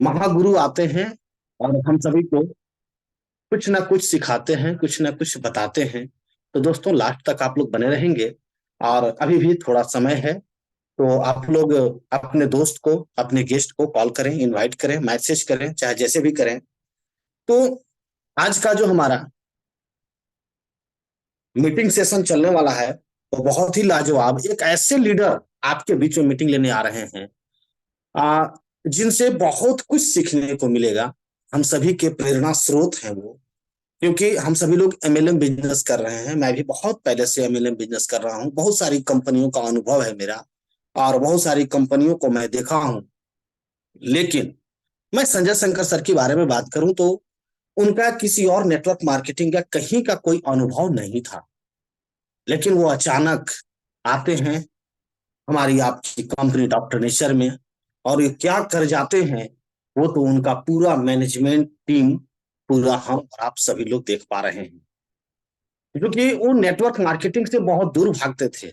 महागुरु आते हैं और हम सभी को कुछ ना कुछ सिखाते हैं, कुछ ना कुछ बताते हैं। तो दोस्तों लास्ट तक आप लोग बने रहेंगे और अभी भी थोड़ा समय है। तो आप लोग अपने दोस्त को, अपने गेस्ट को कॉल करें, इनवाइट करें, मैसेज करें, चाहे जैसे भी करें। तो आज का जो हमारा मीटिंग सेशन चलने वाला है वो बहुत ही लाजवाब, एक ऐसे लीडर आपके बीच में मीटिंग लेने आ रहे हैं आ, जिनसे बहुत कुछ सीखने को मिलेगा। हम सभी के प्रेरणा स्रोत हैं वो, क्योंकि हम सभी लोग एमएलएम बिजनेस कर रहे हैं। मैं भी बहुत पहले से एमएलएम बिजनेस कर रहा हूँ, बहुत सारी कंपनियों का अनुभव है मेरा और बहुत सारी कंपनियों को मैं देखा हूँ। लेकिन मैं संजय शंकर सर के बारे में बात करूं तो उनका किसी और नेटवर्क मार्केटिंग या कहीं का कोई अनुभव नहीं था। लेकिन वो अचानक आते हैं हमारी आपकी कंपनी डॉक्टर नेचर में, और ये क्या कर जाते हैं वो तो उनका पूरा मैनेजमेंट टीम, पूरा हम और आप सभी लोग देख पा रहे हैं। क्योंकि वो नेटवर्क मार्केटिंग से बहुत दूर भागते थे,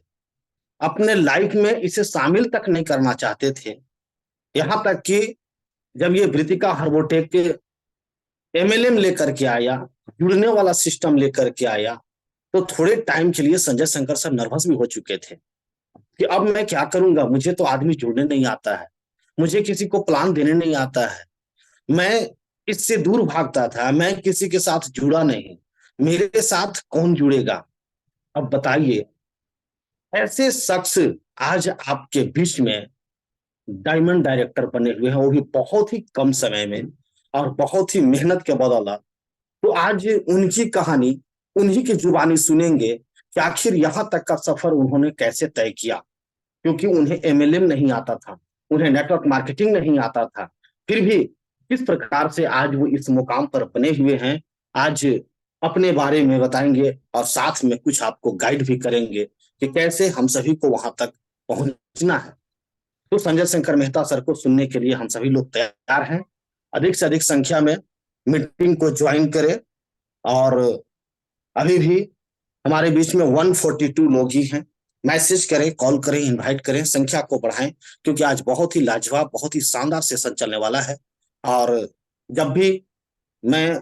अपने लाइफ में इसे शामिल तक नहीं करना चाहते थे। यहाँ तक कि जब ये वृतिका हर्बोटेक के एमएलएम लेकर के आया, जुड़ने वाला सिस्टम लेकर के आया, तो थोड़े टाइम के लिए संजय शंकर सर नर्वस भी हो चुके थे कि अब मैं क्या करूंगा, मुझे तो आदमी जुड़ने नहीं आता है, मुझे किसी को प्लान देने नहीं आता है, मैं इससे दूर भागता था, मैं किसी के साथ जुड़ा नहीं, मेरे साथ कौन जुड़ेगा। अब बताइए, ऐसे शख्स आज आपके बीच में डायमंड डायरेक्टर बने हुए हैं, वो भी बहुत ही कम समय में और बहुत ही मेहनत के बदौलत। तो आज उनकी कहानी उन्हीं की जुबानी सुनेंगे कि आखिर यहां तक का सफर उन्होंने कैसे तय किया। क्योंकि उन्हें एमएलएम नहीं आता था, उन्हें नेटवर्क मार्केटिंग नहीं आता था, फिर भी किस प्रकार से आज वो इस मुकाम पर बने हुए हैं, आज अपने बारे में बताएंगे और साथ में कुछ आपको गाइड भी करेंगे कि कैसे हम सभी को वहां तक पहुंचना है। तो संजय शंकर मेहता सर को सुनने के लिए हम सभी लोग तैयार हैं। अधिक से अधिक संख्या में मीटिंग को ज्वाइन करें। और अभी भी हमारे बीच में 142 लोग ही हैं। मैसेज करें, कॉल करें, इनवाइट करें, संख्या को बढ़ाएं, क्योंकि आज बहुत ही लाजवाब, बहुत ही शानदार सेशन चलने वाला है। और जब भी मैं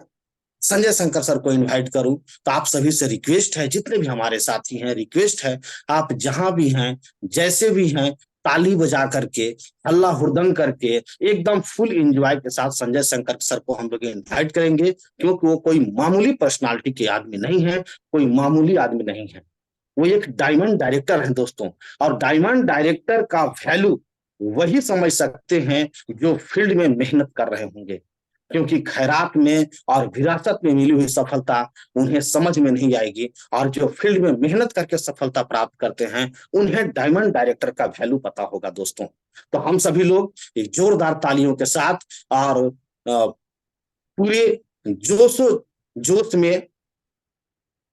संजय शंकर सर को इनवाइट करूं तो आप सभी से रिक्वेस्ट है, जितने भी हमारे साथी हैं, रिक्वेस्ट है, आप जहां भी हैं, जैसे भी हैं, ताली बजा करके, हल्ला हुड़दंग करके, एकदम फुल एंजॉय के साथ संजय शंकर सर को हम लोग इनवाइट करेंगे। क्योंकि वो कोई मामूली पर्सनालिटी के आदमी नहीं है, कोई मामूली आदमी नहीं है, वो एक डायमंड डायरेक्टर है दोस्तों। और डायमंड डायरेक्टर का वैल्यू वही समझ सकते हैं जो फील्ड में मेहनत कर रहे होंगे। क्योंकि खैरात में और विरासत में मिली हुई सफलता उन्हें समझ में नहीं आएगी, और जो फील्ड में मेहनत करके सफलता प्राप्त करते हैं उन्हें डायमंड डायरेक्टर का वैल्यू पता होगा दोस्तों। तो हम सभी लोग एक जोरदार तालियों के साथ और पूरे जोशो जोश में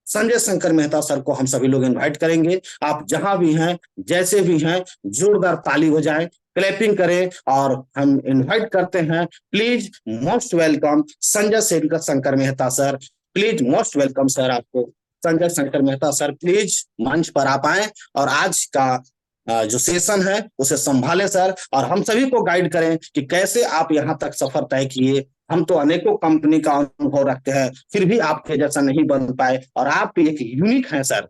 संजय शंकर मेहता सर को हम सभी लोग इनवाइट करेंगे। आप जहां भी हैं, जैसे भी हैं, जोरदार ताली बजाएं, क्लैपिंग करें और हम इनवाइट करते हैं। Please most welcome Sanjay Shankar Shankar Mehta sir. Please most welcome sir आपको। संजय शंकर मेहता सर प्लीज मंच पर आ पाए और आज का जो सेशन है उसे संभाले सर, और हम सभी को गाइड करें कि कैसे आप यहाँ तक सफर तय किए। हम तो अनेकों कंपनी का अनुभव रखते हैं, फिर भी आपके जैसा नहीं बन पाए, और आप एक यूनिक हैं सर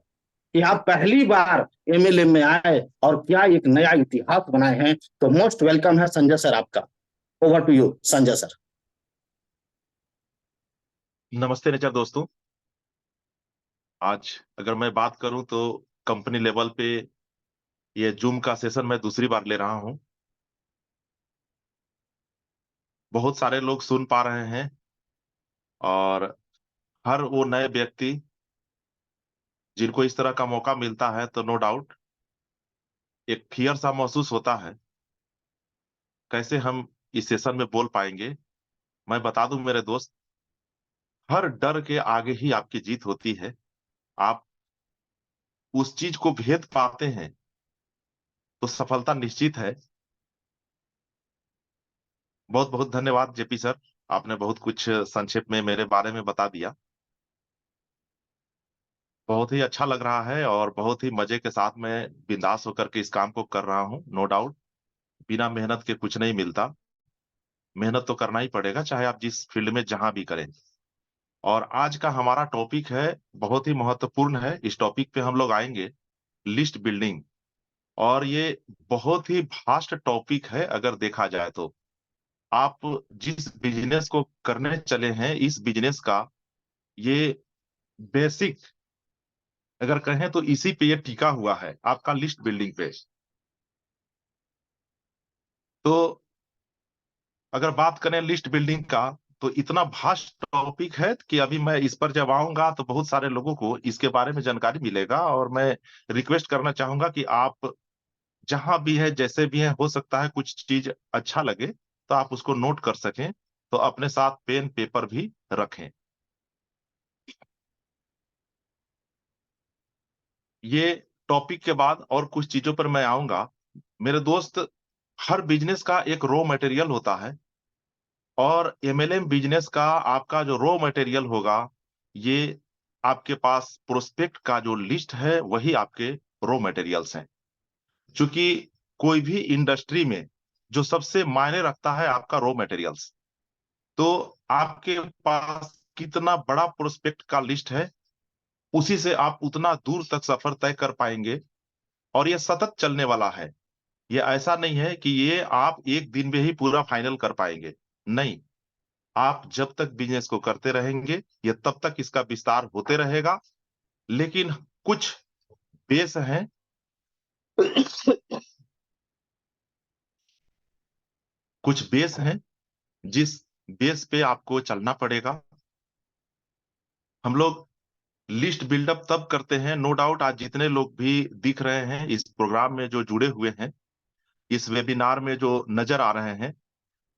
कि आप पहली बार एमएलए में आए और क्या एक नया इतिहास बनाए हैं। तो मोस्ट वेलकम है संजय सर आपका। Over to you Sanjay sir. नमस्ते नेचर दोस्तों। आज अगर मैं बात करूं तो कंपनी लेवल पे ये जूम का सेशन मैं दूसरी बार ले रहा हूं। बहुत सारे लोग सुन पा रहे हैं और हर वो नए व्यक्ति जिनको इस तरह का मौका मिलता है तो नो डाउट एक फियर सा महसूस होता है। कैसे हम इस सेशन में बोल पाएंगे? मैं बता दूं मेरे दोस्त, हर डर के आगे ही आपकी जीत होती है। आप उस चीज को भेद पाते हैं तो सफलता निश्चित है। बहुत बहुत धन्यवाद जेपी सर, आपने बहुत कुछ संक्षेप में मेरे बारे में बता दिया। बहुत ही अच्छा लग रहा है और बहुत ही मजे के साथ मैं बिंदास होकर के इस काम को कर रहा हूँ। नो डाउट बिना मेहनत के कुछ नहीं मिलता। मेहनत तो करना ही पड़ेगा, चाहे आप जिस फील्ड में जहां भी करें। और आज का हमारा टॉपिक है, बहुत ही महत्वपूर्ण है। इस टॉपिक पे हम लोग आएंगे, लिस्ट बिल्डिंग। और ये बहुत ही भास्ट टॉपिक है अगर देखा जाए तो। आप जिस बिजनेस को करने चले हैं, इस बिजनेस का ये बेसिक अगर कहें तो इसी पे ये टिका हुआ है, आपका लिस्ट बिल्डिंग पे। तो अगर बात करें लिस्ट बिल्डिंग का, तो इतना भास्ट टॉपिक है कि अभी मैं इस पर जब आऊंगा तो बहुत सारे लोगों को इसके बारे में जानकारी मिलेगा। और मैं रिक्वेस्ट करना चाहूंगा कि आप जहां भी है, जैसे भी है, हो सकता है कुछ चीज अच्छा लगे तो आप उसको नोट कर सकें, तो अपने साथ पेन पेपर भी रखें। ये टॉपिक के बाद और कुछ चीजों पर मैं आऊंगा। मेरे दोस्त, हर बिजनेस का एक रॉ मटेरियल होता है, और एमएलएम बिजनेस का आपका जो रॉ मटेरियल होगा, ये आपके पास प्रोस्पेक्ट का जो लिस्ट है वही आपके रॉ मटेरियल्स हैं। क्योंकि कोई भी इंडस्ट्री में जो सबसे मायने रखता है आपका रॉ मटेरियल्स। तो आपके पास कितना बड़ा प्रोस्पेक्ट का लिस्ट है, उसी से आप उतना दूर तक सफर तय कर पाएंगे। और ये सतत चलने वाला है। ये ऐसा नहीं है कि ये आप एक दिन में ही पूरा फाइनल कर पाएंगे। नहीं, आप जब तक बिजनेस को करते रहेंगे, ये तब तक इसका विस्तार होते रहेगा। लेकिन कुछ बेस हैं कुछ बेस हैं जिस बेस पे आपको चलना पड़ेगा। हम लोग लिस्ट बिल्डअप तब करते हैं, नो डाउट। आज जितने लोग भी दिख रहे हैं इस प्रोग्राम में, जो जुड़े हुए हैं, इस वेबिनार में जो नजर आ रहे हैं,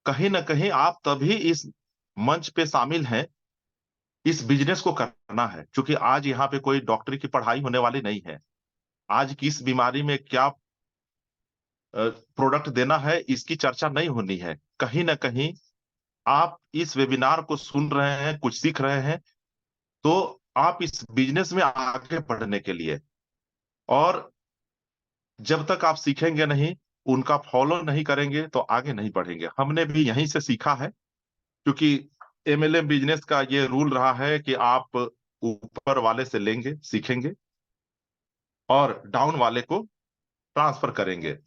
कहीं ना कहीं आप तभी इस मंच पे शामिल हैं। इस बिजनेस को करना है, क्योंकि आज यहाँ पे कोई डॉक्टरी की पढ़ाई होने वाली नहीं है। आज किस बीमारी में क्या प्रोडक्ट देना है, इसकी चर्चा नहीं होनी है। कहीं ना कहीं आप इस वेबिनार को सुन रहे हैं, कुछ सीख रहे हैं, तो आप इस बिजनेस में आगे बढ़ने के लिए। और जब तक आप सीखेंगे नहीं, उनका फॉलो नहीं करेंगे, तो आगे नहीं बढ़ेंगे। हमने भी यहीं से सीखा है, क्योंकि एमएलएम बिजनेस का ये रूल रहा है कि आप ऊपर वाले से लेंगे, सीखेंगे, और डाउन वाले को ट्रांसफर करेंगे।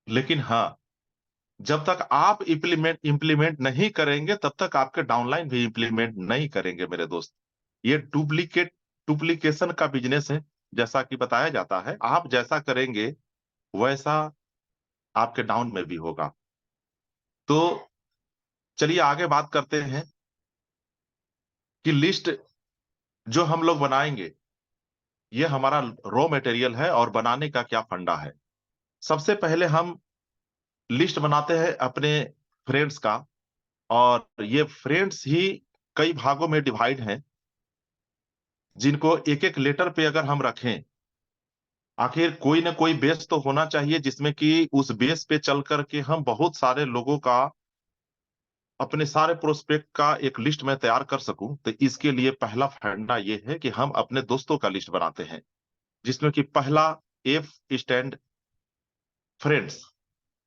लेकिन हाँ, जब तक आप इम्प्लीमेंट इम्प्लीमेंट नहीं करेंगे, तब तक आपके डाउनलाइन भी इम्प्लीमेंट नहीं करेंगे मेरे दोस्त। ये डुप्लीकेशन का बिजनेस है। जैसा कि बताया जाता है, आप जैसा करेंगे वैसा आपके डाउन में भी होगा। तो चलिए आगे बात करते हैं कि लिस्ट जो हम लोग बनाएंगे, ये हमारा रॉ मटेरियल है, और बनाने का क्या फंडा है। सबसे पहले हम लिस्ट बनाते हैं अपने फ्रेंड्स का। और ये फ्रेंड्स ही कई भागों में डिवाइड हैं, जिनको एक एक लेटर पे अगर हम रखें, आखिर कोई ना कोई बेस तो होना चाहिए जिसमें कि उस बेस पे चल करके हम बहुत सारे लोगों का, अपने सारे प्रोस्पेक्ट का एक लिस्ट में तैयार कर सकूं। तो इसके लिए पहला फंडा ये है कि हम अपने दोस्तों का लिस्ट बनाते हैं, जिसमें कि पहला एफ स्टैंड फ्रेंड्स।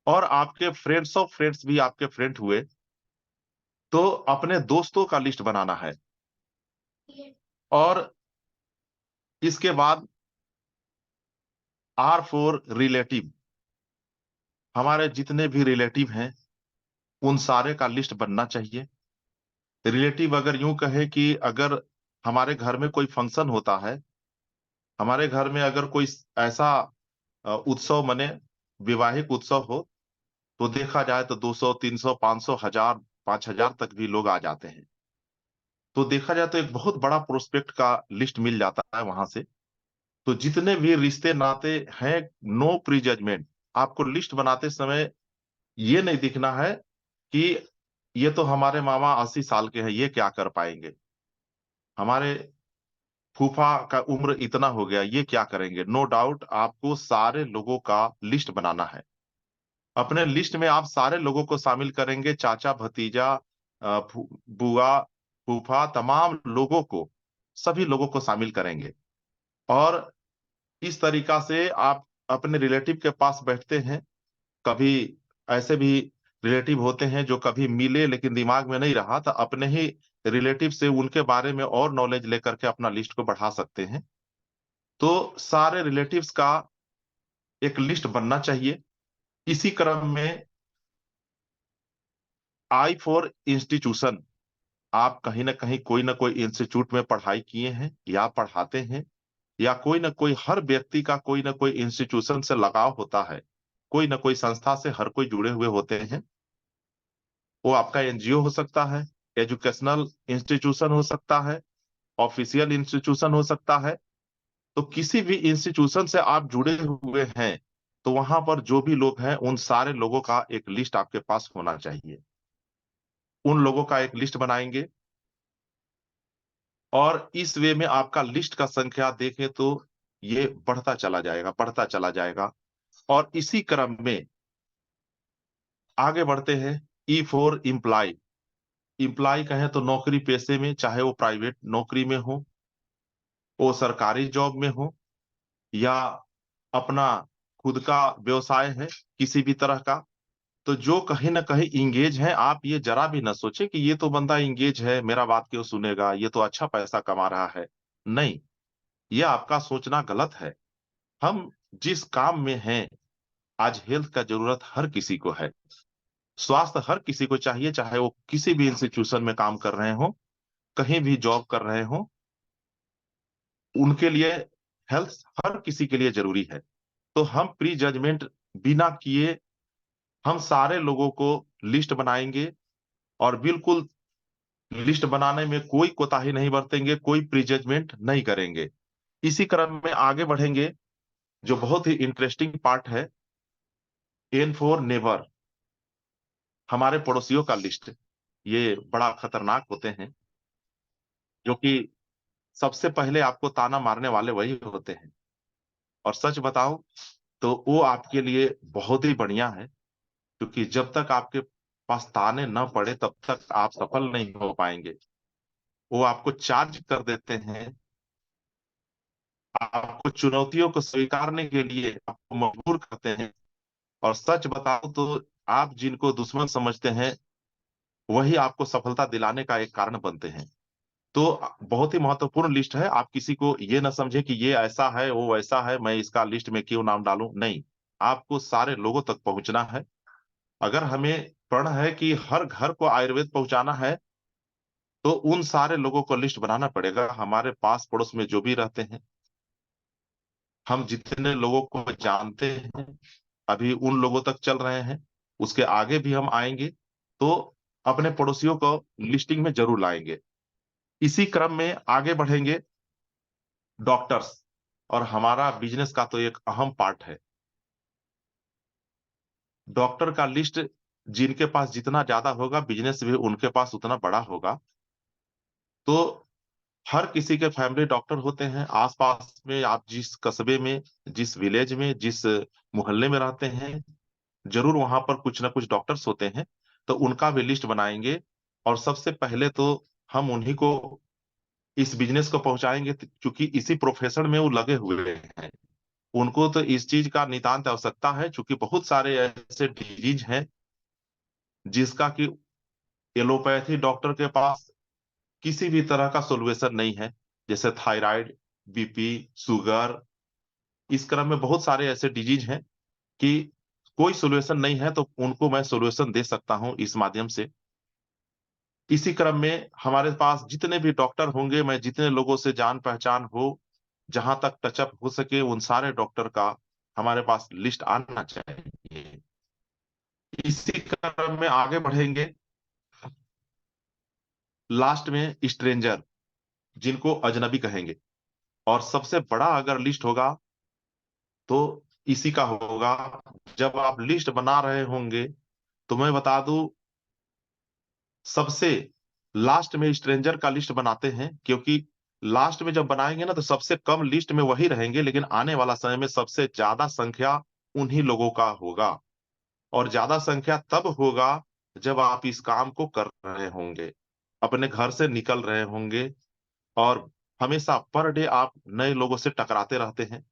और आपके फ्रेंड्स ऑफ फ्रेंड्स भी आपके फ्रेंड हुए, तो अपने दोस्तों का लिस्ट बनाना है। और इसके बाद आर फोर रिलेटिव, हमारे जितने भी रिलेटिव हैं उन सारे का लिस्ट बनना चाहिए। रिलेटिव अगर यूं कहे कि अगर हमारे घर में कोई फंक्शन होता है, हमारे घर में अगर कोई ऐसा उत्सव मने, वैवाहिक उत्सव हो, तो देखा जाए तो 200 300 500 1000 5000 तक भी लोग आ जाते हैं। तो देखा जाए तो एक बहुत बड़ा प्रोस्पेक्ट का लिस्ट मिल जाता है वहां से। तो जितने भी रिश्ते नाते हैं, नो प्री जजमेंट। आपको लिस्ट बनाते समय ये नहीं दिखना है कि ये तो हमारे मामा 80 साल के हैं, ये क्या कर पाएंगे, हमारे फूफा का उम्र इतना हो गया, ये क्या करेंगे। नो डाउट आपको सारे लोगों का लिस्ट बनाना है। अपने लिस्ट में आप सारे लोगों को शामिल करेंगे, चाचा भतीजा, बुआ, फूफा, तमाम लोगों को, सभी लोगों को शामिल करेंगे। और इस तरीका से आप अपने रिलेटिव के पास बैठते हैं। कभी ऐसे भी रिलेटिव होते हैं जो कभी मिले लेकिन दिमाग में नहीं रहा, तो अपने ही रिलेटिव से उनके बारे में और नॉलेज लेकर के अपना लिस्ट को बढ़ा सकते हैं। तो सारे रिलेटिव्स का एक लिस्ट बनना चाहिए। इसी क्रम में आई फॉर इंस्टीट्यूशन, आप कहीं ना कहीं कोई ना कोई इंस्टीट्यूट में पढ़ाई किए हैं या पढ़ाते हैं, या कोई ना कोई, हर व्यक्ति का कोई ना कोई इंस्टीट्यूशन से लगाव होता है, कोई ना कोई संस्था से हर कोई जुड़े हुए होते हैं। वो आपका एनजीओ हो सकता है, एजुकेशनल इंस्टीट्यूशन हो सकता है, ऑफिशियल इंस्टीट्यूशन हो सकता है। तो किसी भी इंस्टीट्यूशन से आप जुड़े हुए हैं, तो वहां पर जो भी लोग हैं उन सारे लोगों का एक लिस्ट आपके पास होना चाहिए। उन लोगों का एक लिस्ट बनाएंगे, और इस वे में आपका लिस्ट का संख्या देखें तो ये बढ़ता चला जाएगा, बढ़ता चला जाएगा। और इसी क्रम में आगे बढ़ते हैं। ई फॉर इम्प्लाई, इम्प्लाई कहें तो नौकरी पेशे में, चाहे वो प्राइवेट नौकरी में हो, वो सरकारी जॉब में हो, या अपना खुद का व्यवसाय है किसी भी तरह का, तो जो कहीं ना कहीं इंगेज है, आप ये जरा भी ना सोचे कि ये तो बंदा इंगेज है, मेरा बात क्यों सुनेगा, ये तो अच्छा पैसा कमा रहा है। नहीं, ये आपका सोचना गलत है। हम जिस काम में हैं, आज हेल्थ का जरूरत हर किसी को है, स्वास्थ्य हर किसी को चाहिए, चाहे वो किसी भी इंस्टीट्यूशन में काम कर रहे हो, कहीं भी जॉब कर रहे हो, उनके लिए हेल्थ हर किसी के लिए जरूरी है। तो हम प्री जजमेंट बिना किए हम सारे लोगों को लिस्ट बनाएंगे, और बिल्कुल लिस्ट बनाने में कोई कोताही नहीं बरतेंगे, कोई प्री जजमेंट नहीं करेंगे। इसी क्रम में आगे बढ़ेंगे, जो बहुत ही इंटरेस्टिंग पार्ट है, एन फॉर नेबर, हमारे पड़ोसियों का लिस्ट। ये बड़ा खतरनाक होते हैं, जो कि सबसे पहले आपको ताना मारने वाले वही होते हैं। और सच बताओ तो वो आपके लिए बहुत ही बढ़िया है, क्योंकि जब तक आपके पास ताने न पड़े तब तक आप सफल नहीं हो पाएंगे। वो आपको चार्ज कर देते हैं, आपको चुनौतियों को स्वीकारने के लिए आपको मजबूर करते हैं। और सच बताओ तो आप जिनको दुश्मन समझते हैं, वही आपको सफलता दिलाने का एक कारण बनते हैं। तो बहुत ही महत्वपूर्ण लिस्ट है। आप किसी को ये ना समझे कि ये ऐसा है वो वैसा है, मैं इसका लिस्ट में क्यों नाम डालूं, नहीं। आपको सारे लोगों तक पहुंचना है। अगर हमें प्रण है कि हर घर को आयुर्वेद पहुंचाना है, तो उन सारे लोगों को लिस्ट बनाना पड़ेगा, हमारे पास पड़ोस में जो भी रहते हैं। हम जितने लोगों को जानते हैं, अभी उन लोगों तक चल रहे हैं, उसके आगे भी हम आएंगे, तो अपने पड़ोसियों को लिस्टिंग में जरूर लाएंगे। इसी क्रम में आगे बढ़ेंगे। डॉक्टर्स, और हमारा बिजनेस का तो एक अहम पार्ट है। डॉक्टर का लिस्ट जिनके पास जितना ज्यादा होगा, बिजनेस भी उनके पास उतना बड़ा होगा। तो हर किसी के फैमिली डॉक्टर होते हैं। आसपास में आप जिस कस्बे में, जिस विलेज में, जिस मोहल्ले में रहते हैं, जरूर वहां पर कुछ ना कुछ डॉक्टर्स होते हैं। तो उनका भी लिस्ट बनाएंगे, और सबसे पहले तो हम उन्हीं को इस बिजनेस को पहुंचाएंगे, क्योंकि इसी प्रोफेशन में वो लगे हुए हैं। उनको तो इस चीज का नितांत आवश्यकता है, क्योंकि बहुत सारे ऐसे डिजीज हैं जिसका कि एलोपैथी डॉक्टर के पास किसी भी तरह का सोल्यूशन नहीं है। जैसे थायराइड, बीपी, शुगर, इस क्रम में बहुत सारे ऐसे डिजीज हैं कि कोई सोल्यूशन नहीं है, तो उनको मैं सोल्यूशन दे सकता हूं इस माध्यम से। इसी क्रम में हमारे पास जितने भी डॉक्टर होंगे, मैं जितने लोगों से जान पहचान हो, जहां तक टचअप हो सके, उन सारे डॉक्टर का हमारे पास लिस्ट आना चाहिए। इसी क्रम में आगे बढ़ेंगे। लास्ट में स्ट्रेंजर, जिनको अजनबी कहेंगे। और सबसे बड़ा अगर लिस्ट होगा तो इसी का होगा। जब आप लिस्ट बना रहे होंगे, तो मैं बता दूं, सबसे लास्ट में स्ट्रेंजर का लिस्ट बनाते हैं, क्योंकि लास्ट में जब बनाएंगे ना, तो सबसे कम लिस्ट में वही रहेंगे, लेकिन आने वाला समय में सबसे ज्यादा संख्या उन्हीं लोगों का होगा। और ज्यादा संख्या तब होगा जब आप इस काम को कर रहे होंगे, अपने घर से निकल रहे होंगे, और हमेशा पर डे आप नए लोगों से टकराते रहते हैं,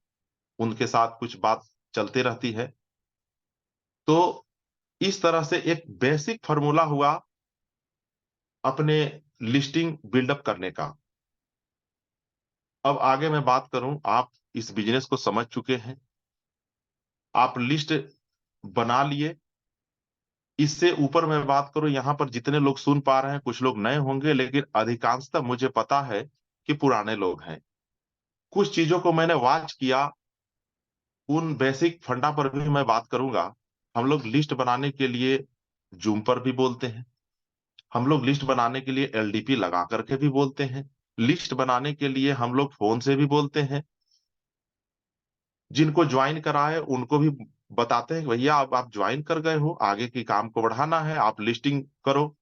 उनके साथ कुछ बात चलते रहती है। तो इस तरह से एक बेसिक फार्मूला हुआ अपने लिस्टिंग बिल्डअप करने का। अब आगे मैं बात करूं, आप इस बिजनेस को समझ चुके हैं, आप लिस्ट बना लिए। इससे ऊपर मैं बात करूं, यहां पर जितने लोग सुन पा रहे हैं, कुछ लोग नए होंगे, लेकिन अधिकांशतः मुझे पता है कि पुराने लोग हैं। कुछ चीजों को मैंने वॉच किया, उन बेसिक फंडा पर भी मैं बात करूंगा। हम लोग लिस्ट बनाने के लिए जूम पर भी बोलते हैं, हम लोग लिस्ट बनाने के लिए एलडीपी लगा करके भी बोलते हैं, लिस्ट बनाने के लिए हम लोग फोन से भी बोलते हैं। जिनको ज्वाइन करा है उनको भी बताते हैं कि भैया अब आप ज्वाइन कर गए हो, आगे की काम को बढ़ाना है, आप लिस्टिंग करो।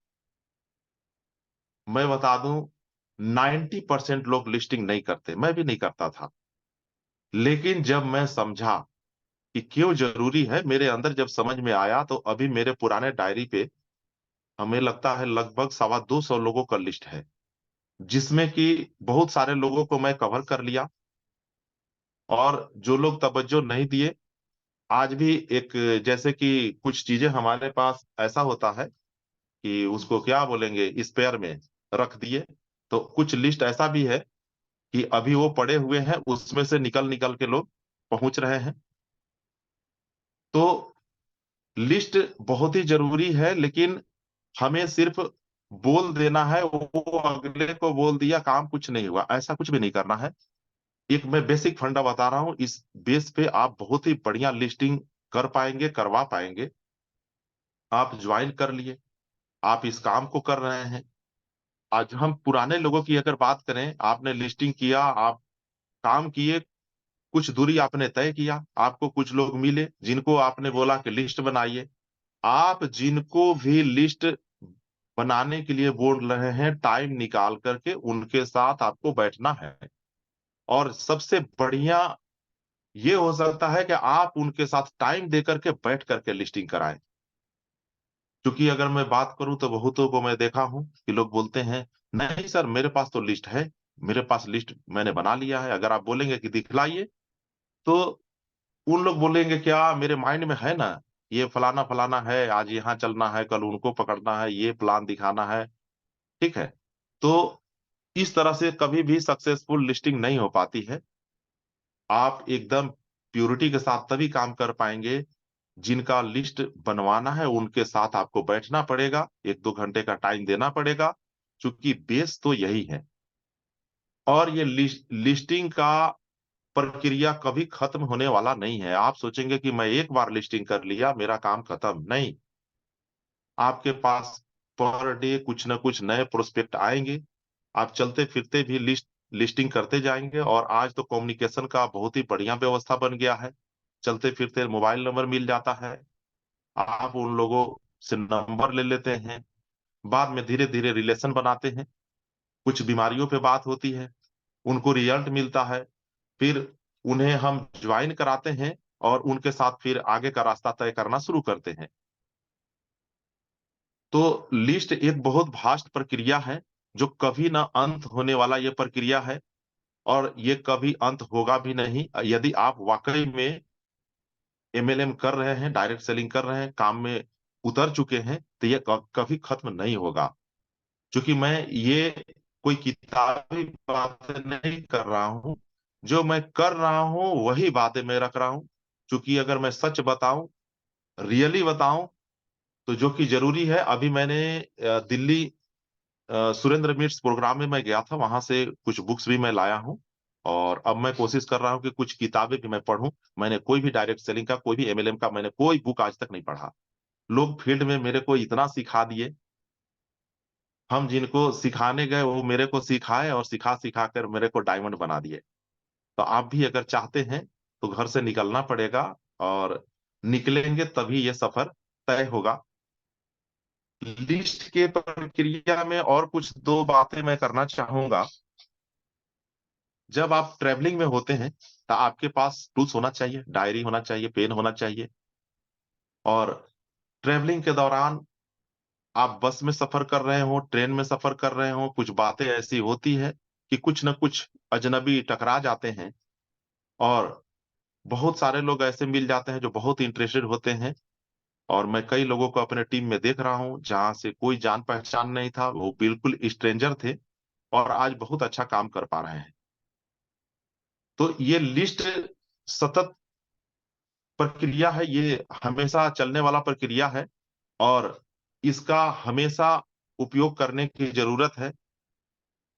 मैं बता दूं, 90% लोग लिस्टिंग नहीं करते, मैं भी नहीं करता था। लेकिन जब मैं समझा कि क्यों जरूरी है, मेरे अंदर जब समझ में आया, तो अभी मेरे पुराने डायरी पे हमें लगता है लगभग 225 लोगों का लिस्ट है, जिसमें कि बहुत सारे लोगों को मैं कवर कर लिया। और जो लोग तवज्जो नहीं दिए, आज भी एक, जैसे कि कुछ चीजें हमारे पास ऐसा होता है कि उसको क्या बोलेंगे, स्पेयर में रख दिए। तो कुछ लिस्ट ऐसा भी है कि अभी वो पड़े हुए हैं, उसमें से निकल निकल के लोग पहुंच रहे हैं। तो लिस्ट बहुत ही जरूरी है, लेकिन हमें सिर्फ बोल देना है, वो अगले को बोल दिया, काम कुछ नहीं हुआ, ऐसा कुछ भी नहीं करना है। एक मैं बेसिक फंडा बता रहा हूं, इस बेस पे आप बहुत ही बढ़िया लिस्टिंग कर पाएंगे, करवा पाएंगे। आप ज्वाइन कर लिए, आप इस काम को कर रहे हैं। आज हम पुराने लोगों की अगर बात करें, आपने लिस्टिंग किया, आप काम किए, कुछ दूरी आपने तय किया, आपको कुछ लोग मिले जिनको आपने बोला कि लिस्ट बनाइए। आप जिनको भी लिस्ट बनाने के लिए बोल रहे हैं, टाइम निकाल करके उनके साथ आपको बैठना है। और सबसे बढ़िया ये हो सकता है कि आप उनके साथ टाइम दे करके बैठ करके लिस्टिंग कराएं। क्योंकि अगर मैं बात करूं तो बहुतों को मैं देखा हूं कि लोग बोलते हैं, नहीं सर मेरे पास तो लिस्ट है, मेरे पास लिस्ट मैंने बना लिया है। अगर आप बोलेंगे कि दिखलाइए, तो उन लोग बोलेंगे क्या, मेरे माइंड में है ना, ये फलाना फलाना है, आज यहाँ चलना है, कल उनको पकड़ना है, ये प्लान दिखाना है। ठीक है। तो इस तरह से कभी भी सक्सेसफुल लिस्टिंग नहीं हो पाती है। आप एकदम प्योरिटी के साथ तभी काम कर पाएंगे, जिनका लिस्ट बनवाना है उनके साथ आपको बैठना पड़ेगा, 1-2 घंटे का टाइम देना पड़ेगा, क्योंकि बेस तो यही है। और ये लिस्टिंग का प्रक्रिया कभी खत्म होने वाला नहीं है। आप सोचेंगे कि मैं एक बार लिस्टिंग कर लिया मेरा काम खत्म, नहीं। आपके पास पर डे कुछ ना कुछ नए प्रोस्पेक्ट आएंगे, आप चलते फिरते भी लिस्टिंग करते जाएंगे। और आज तो कम्युनिकेशन का बहुत ही बढ़िया व्यवस्था बन गया है, चलते फिरते मोबाइल नंबर मिल जाता है, आप उन लोगों से नंबर ले लेते हैं, बाद में धीरे धीरे रिलेशन बनाते हैं, कुछ बीमारियों पे बात होती है, उनको रिजल्ट मिलता है, फिर उन्हें हम ज्वाइन कराते हैं और उनके साथ फिर आगे का रास्ता तय करना शुरू करते हैं। तो लिस्ट एक बहुत वास्ट प्रक्रिया है, जो कभी ना अंत होने वाला ये प्रक्रिया है, और ये कभी अंत होगा भी नहीं। यदि आप वाकई में एमएलएम कर रहे हैं, डायरेक्ट सेलिंग कर रहे हैं, काम में उतर चुके हैं, तो ये कभी खत्म नहीं होगा। क्योंकि मैं ये कोई किताबी बातें नहीं कर रहा हूं, जो मैं कर रहा हूं वही बातें मैं रख रहा हूं। क्योंकि अगर मैं सच बताऊं, रियली बताऊं, तो जो कि जरूरी है, अभी मैंने दिल्ली सुरेंद्र मिट्स प्रोग्राम में मैं गया था, वहां से कुछ बुक्स भी मैं लाया हूं। और अब मैं कोशिश कर रहा हूं कि कुछ किताबें भी मैं पढूं। मैंने कोई भी डायरेक्ट सेलिंग का, कोई भी एमएलएम का मैंने कोई बुक आज तक नहीं पढ़ा। लोग फील्ड में मेरे को इतना सिखा दिए, हम जिनको सिखाने गए वो मेरे को सिखाए और सिखा सिखा कर मेरे को डायमंड बना दिए। तो आप भी अगर चाहते हैं तो घर से निकलना पड़ेगा, और निकलेंगे तभी ये सफर तय होगा। लिस्ट के प्रक्रिया में और कुछ दो बातें मैं करना चाहूंगा। जब आप ट्रेवलिंग में होते हैं तो आपके पास टूल्स होना चाहिए, डायरी होना चाहिए, पेन होना चाहिए। और ट्रेवलिंग के दौरान आप बस में सफर कर रहे हो, ट्रेन में सफर कर रहे हो, कुछ बातें ऐसी होती है कि कुछ न कुछ अजनबी टकरा जाते हैं। और बहुत सारे लोग ऐसे मिल जाते हैं जो बहुत इंटरेस्टेड होते हैं, और मैं कई लोगों को अपने टीम में देख रहा हूं जहां से कोई जान पहचान नहीं था, वो बिल्कुल स्ट्रेंजर थे और आज बहुत अच्छा काम कर पा रहे हैं। तो ये लिस्ट सतत प्रक्रिया है, ये हमेशा चलने वाला प्रक्रिया है और इसका हमेशा उपयोग करने की जरूरत है।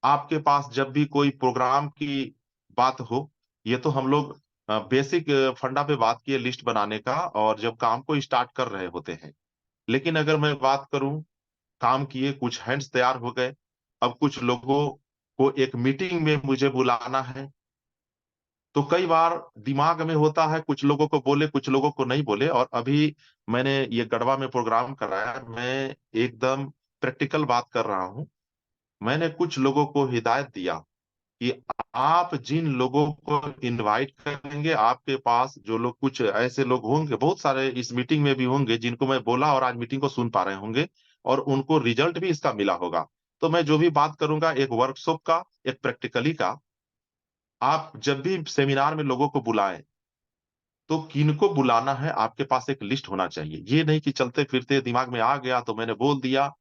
आपके पास जब भी कोई प्रोग्राम की बात हो, ये तो हम लोग बेसिक फंडा पे बात किए लिस्ट बनाने का, और जब काम को स्टार्ट कर रहे होते हैं। लेकिन अगर मैं बात करूं, काम किए, कुछ हैंड्स तैयार हो गए, अब कुछ लोगों को एक मीटिंग में मुझे बुलाना है, तो कई बार दिमाग में होता है कुछ लोगों को बोले कुछ लोगों को नहीं बोले। और अभी मैंने ये गढ़वा में प्रोग्राम कराया, मैं एकदम प्रैक्टिकल बात कर रहा हूं। मैंने कुछ लोगों को हिदायत दिया कि आप जिन लोगों को इनवाइट करेंगे, आपके पास जो लोग, कुछ ऐसे लोग होंगे, बहुत सारे इस मीटिंग में भी होंगे जिनको मैं बोला और आज मीटिंग को सुन पा रहे होंगे और उनको रिजल्ट भी इसका मिला होगा। तो मैं जो भी बात करूंगा एक वर्कशॉप का, एक प्रैक्टिकली का। आप जब भी सेमिनार में लोगों को बुलाएं, तो किनको बुलाना है आपके पास एक लिस्ट होना चाहिए। ये नहीं कि चलते फिरते दिमाग में आ गया तो मैंने बोल दिया,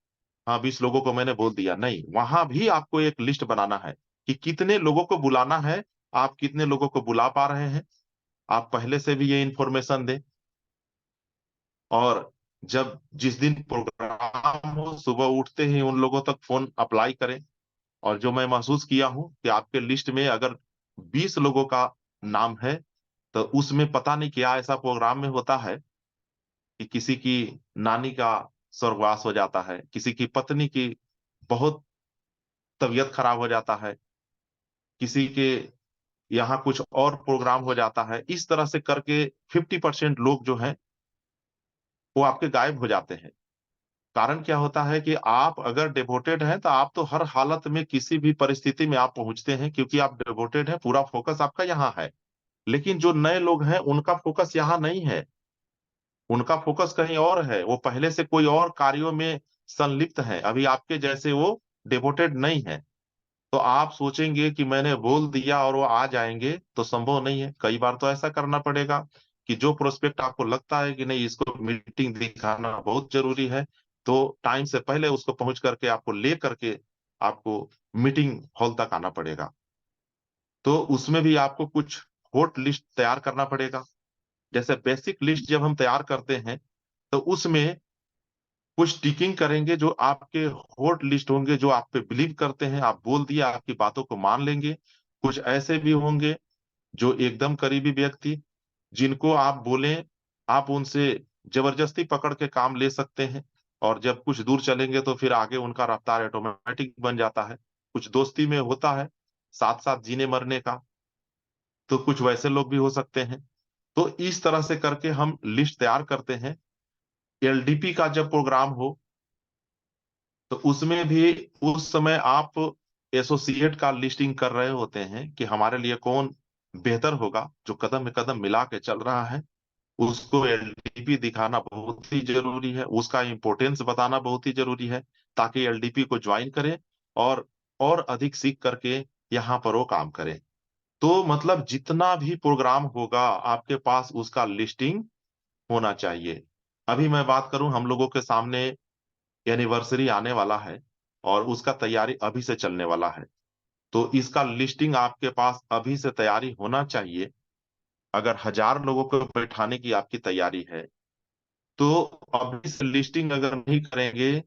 हाँ 20 लोगों को मैंने बोल दिया। नहीं, वहां भी आपको एक लिस्ट बनाना है कि कितने लोगों को बुलाना है, आप कितने लोगों को बुला पा रहे हैं। आप पहले से भी ये इंफॉर्मेशन दें। और जब जिस दिन प्रोग्राम हो, सुबह उठते ही उन लोगों तक फोन अप्लाई करें। और जो मैं महसूस किया हूं कि आपके लिस्ट में अगर 20 लोगों का नाम है, तो उसमें पता नहीं क्या ऐसा प्रोग्राम में होता है कि किसी की नानी का स्वर्गवास हो जाता है, किसी की पत्नी की बहुत तबीयत खराब हो जाता है, किसी के यहाँ कुछ और प्रोग्राम हो जाता है। इस तरह से करके 50% लोग जो हैं वो आपके गायब हो जाते हैं। कारण क्या होता है कि आप अगर डिवोटेड हैं तो आप तो हर हालत में किसी भी परिस्थिति में आप पहुंचते हैं, क्योंकि आप डिवोटेड हैं, पूरा फोकस आपका यहाँ है। लेकिन जो नए लोग हैं उनका फोकस यहाँ नहीं है, उनका फोकस कहीं और है, वो पहले से कोई और कार्यों में संलिप्त है, अभी आपके जैसे वो डिवोटेड नहीं है। तो आप सोचेंगे कि मैंने बोल दिया और वो आ जाएंगे, तो संभव नहीं है। कई बार तो ऐसा करना पड़ेगा कि जो प्रोस्पेक्ट आपको लगता है कि नहीं इसको मीटिंग दिखाना बहुत जरूरी है, तो टाइम से पहले उसको पहुंच करके आपको ले करके आपको मीटिंग हॉल तक आना पड़ेगा। तो उसमें भी आपको कुछ हॉट लिस्ट तैयार करना पड़ेगा। जैसे बेसिक लिस्ट जब हम तैयार करते हैं, तो उसमें कुछ टिकिंग करेंगे जो आपके हॉट लिस्ट होंगे, जो आप पे बिलीव करते हैं, आप बोल दिया आपकी बातों को मान लेंगे। कुछ ऐसे भी होंगे जो एकदम करीबी व्यक्ति, जिनको आप बोलें, आप उनसे जबरदस्ती पकड़ के काम ले सकते हैं। और जब कुछ दूर चलेंगे तो फिर आगे उनका रफ्तार ऑटोमेटिक बन जाता है। कुछ दोस्ती में होता है साथ साथ जीने मरने का, तो कुछ वैसे लोग भी हो सकते हैं। तो इस तरह से करके हम लिस्ट तैयार करते हैं। एलडीपी का जब प्रोग्राम हो, तो उसमें भी उस समय आप एसोसिएट का लिस्टिंग कर रहे होते हैं कि हमारे लिए कौन बेहतर होगा, जो कदम में कदम मिला के चल रहा है। उसको एलडीपी दिखाना बहुत ही जरूरी है, उसका इम्पोर्टेंस बताना बहुत ही जरूरी है, ताकि एलडीपी को ज्वाइन करे और अधिक सीख करके यहाँ पर वो काम करे। तो मतलब जितना भी प्रोग्राम होगा आपके पास उसका लिस्टिंग होना चाहिए। अभी मैं बात करूं, हम लोगों के सामने एनिवर्सरी आने वाला है और उसका तैयारी अभी से चलने वाला है। तो इसका लिस्टिंग आपके पास अभी से तैयारी होना चाहिए। अगर 1000 लोगों को बैठाने की आपकी तैयारी है, तो अभी से लिस्टिंग अगर नहीं करेंगे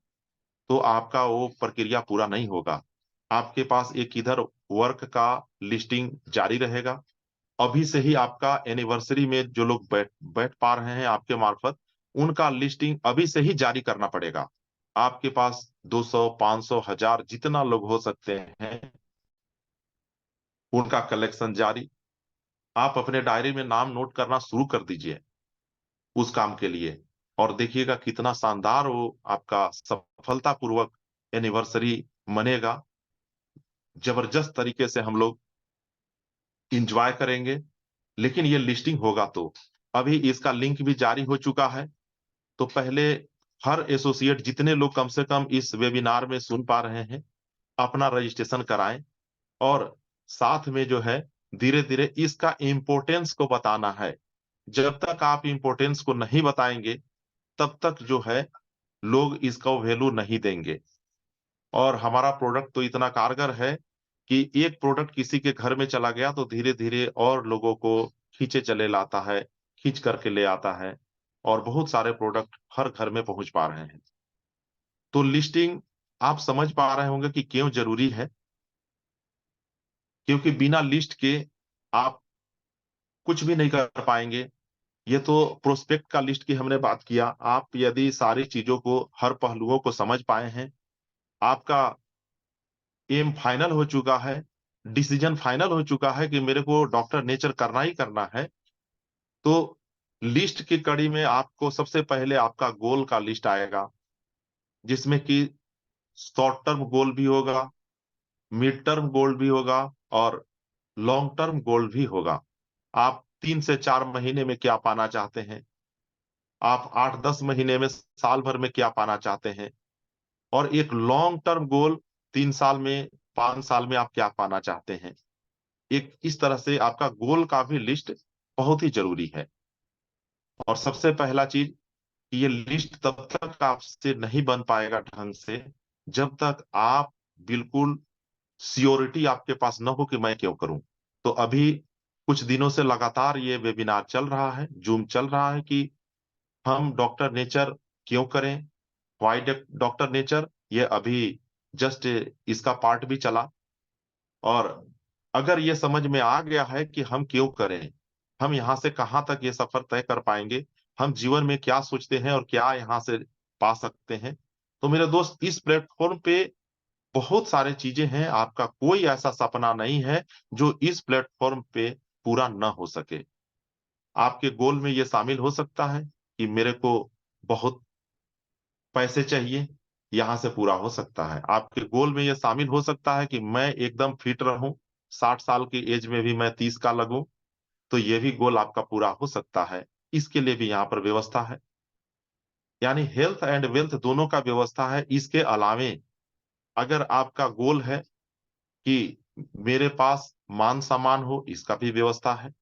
तो आपका वो प्रक्रिया पूरा नहीं होगा। आपके पास एक इधर वर्क का लिस्टिंग जारी रहेगा। अभी से ही आपका एनिवर्सरी में जो लोग बैठ बैठ पा रहे हैं आपके मार्फत, उनका लिस्टिंग अभी से ही जारी करना पड़ेगा। आपके पास 200 500 1000 जितना लोग हो सकते हैं, उनका कलेक्शन जारी। आप अपने डायरी में नाम नोट करना शुरू कर दीजिए उस काम के लिए। और देखिएगा कितना शानदार वो आपका सफलतापूर्वक एनिवर्सरी मनेगा। जबरदस्त तरीके से हम लोग इंजॉय करेंगे। लेकिन ये लिस्टिंग होगा तो, अभी इसका लिंक भी जारी हो चुका है। तो पहले हर एसोसिएट, जितने लोग कम से कम इस वेबिनार में सुन पा रहे हैं, अपना रजिस्ट्रेशन कराएं। और साथ में जो है, धीरे धीरे इसका इम्पोर्टेंस को बताना है। जब तक आप इम्पोर्टेंस को नहीं बताएंगे, तब तक जो है लोग इसका वैल्यू नहीं देंगे। और हमारा प्रोडक्ट तो इतना कारगर है कि एक प्रोडक्ट किसी के घर में चला गया तो धीरे धीरे और लोगों को खींचे चले लाता है, खींच करके ले आता है, और बहुत सारे प्रोडक्ट हर घर में पहुंच पा रहे हैं। तो लिस्टिंग आप समझ पा रहे होंगे कि क्यों जरूरी है। क्योंकि बिना लिस्ट के आप कुछ भी नहीं कर पाएंगे। ये तो प्रोस्पेक्ट का लिस्ट की हमने बात किया। आप यदि सारी चीजों को, हर पहलुओं को समझ पाए हैं, आपका एम फाइनल हो चुका है, डिसीजन फाइनल हो चुका है कि मेरे को डॉक्टर नेचर करना ही करना है, तो लिस्ट की कड़ी में आपको सबसे पहले आपका गोल का लिस्ट आएगा, जिसमें कि शॉर्ट टर्म गोल भी होगा, मिड टर्म गोल भी होगा, और लॉन्ग टर्म गोल भी होगा। आप 3 से 4 महीने में क्या पाना चाहते हैं, आप 8-10 महीने में, साल भर में क्या पाना चाहते हैं, और एक लॉन्ग टर्म गोल 3 साल में, 5 साल में आप क्या पाना चाहते हैं। एक इस तरह से आपका गोल का भी लिस्ट बहुत ही जरूरी है। और सबसे पहला चीज, कि ये लिस्ट तब तक आपसे नहीं बन पाएगा ढंग से जब तक आप बिल्कुल सियोरिटी आपके पास न हो कि मैं क्यों करूं। तो अभी कुछ दिनों से लगातार ये वेबिनार चल रहा है, जूम चल रहा है कि हम डॉक्टर नेचर क्यों करें, वाई डॉक्टर नेचर। ये अभी जस्ट इसका पार्ट भी चला। और अगर ये समझ में आ गया है कि हम क्यों करें, हम यहाँ से कहाँ तक ये सफर तय कर पाएंगे, हम जीवन में क्या सोचते हैं और क्या यहाँ से पा सकते हैं, तो मेरे दोस्त इस प्लेटफॉर्म पे बहुत सारे चीजें हैं। आपका कोई ऐसा सपना नहीं है जो इस प्लेटफॉर्म पे पूरा न हो सके। आपके गोल में ये शामिल हो सकता है कि मेरे को बहुत पैसे चाहिए, यहां से पूरा हो सकता है। आपके गोल में यह शामिल हो सकता है कि मैं एकदम फिट रहूं, 60 साल की एज में भी मैं 30 का लगूं, तो ये भी गोल आपका पूरा हो सकता है। इसके लिए भी यहाँ पर व्यवस्था है। यानी हेल्थ एंड वेल्थ दोनों का व्यवस्था है। इसके अलावे अगर आपका गोल है कि मेरे पास मान सम्मान हो, इसका भी व्यवस्था है।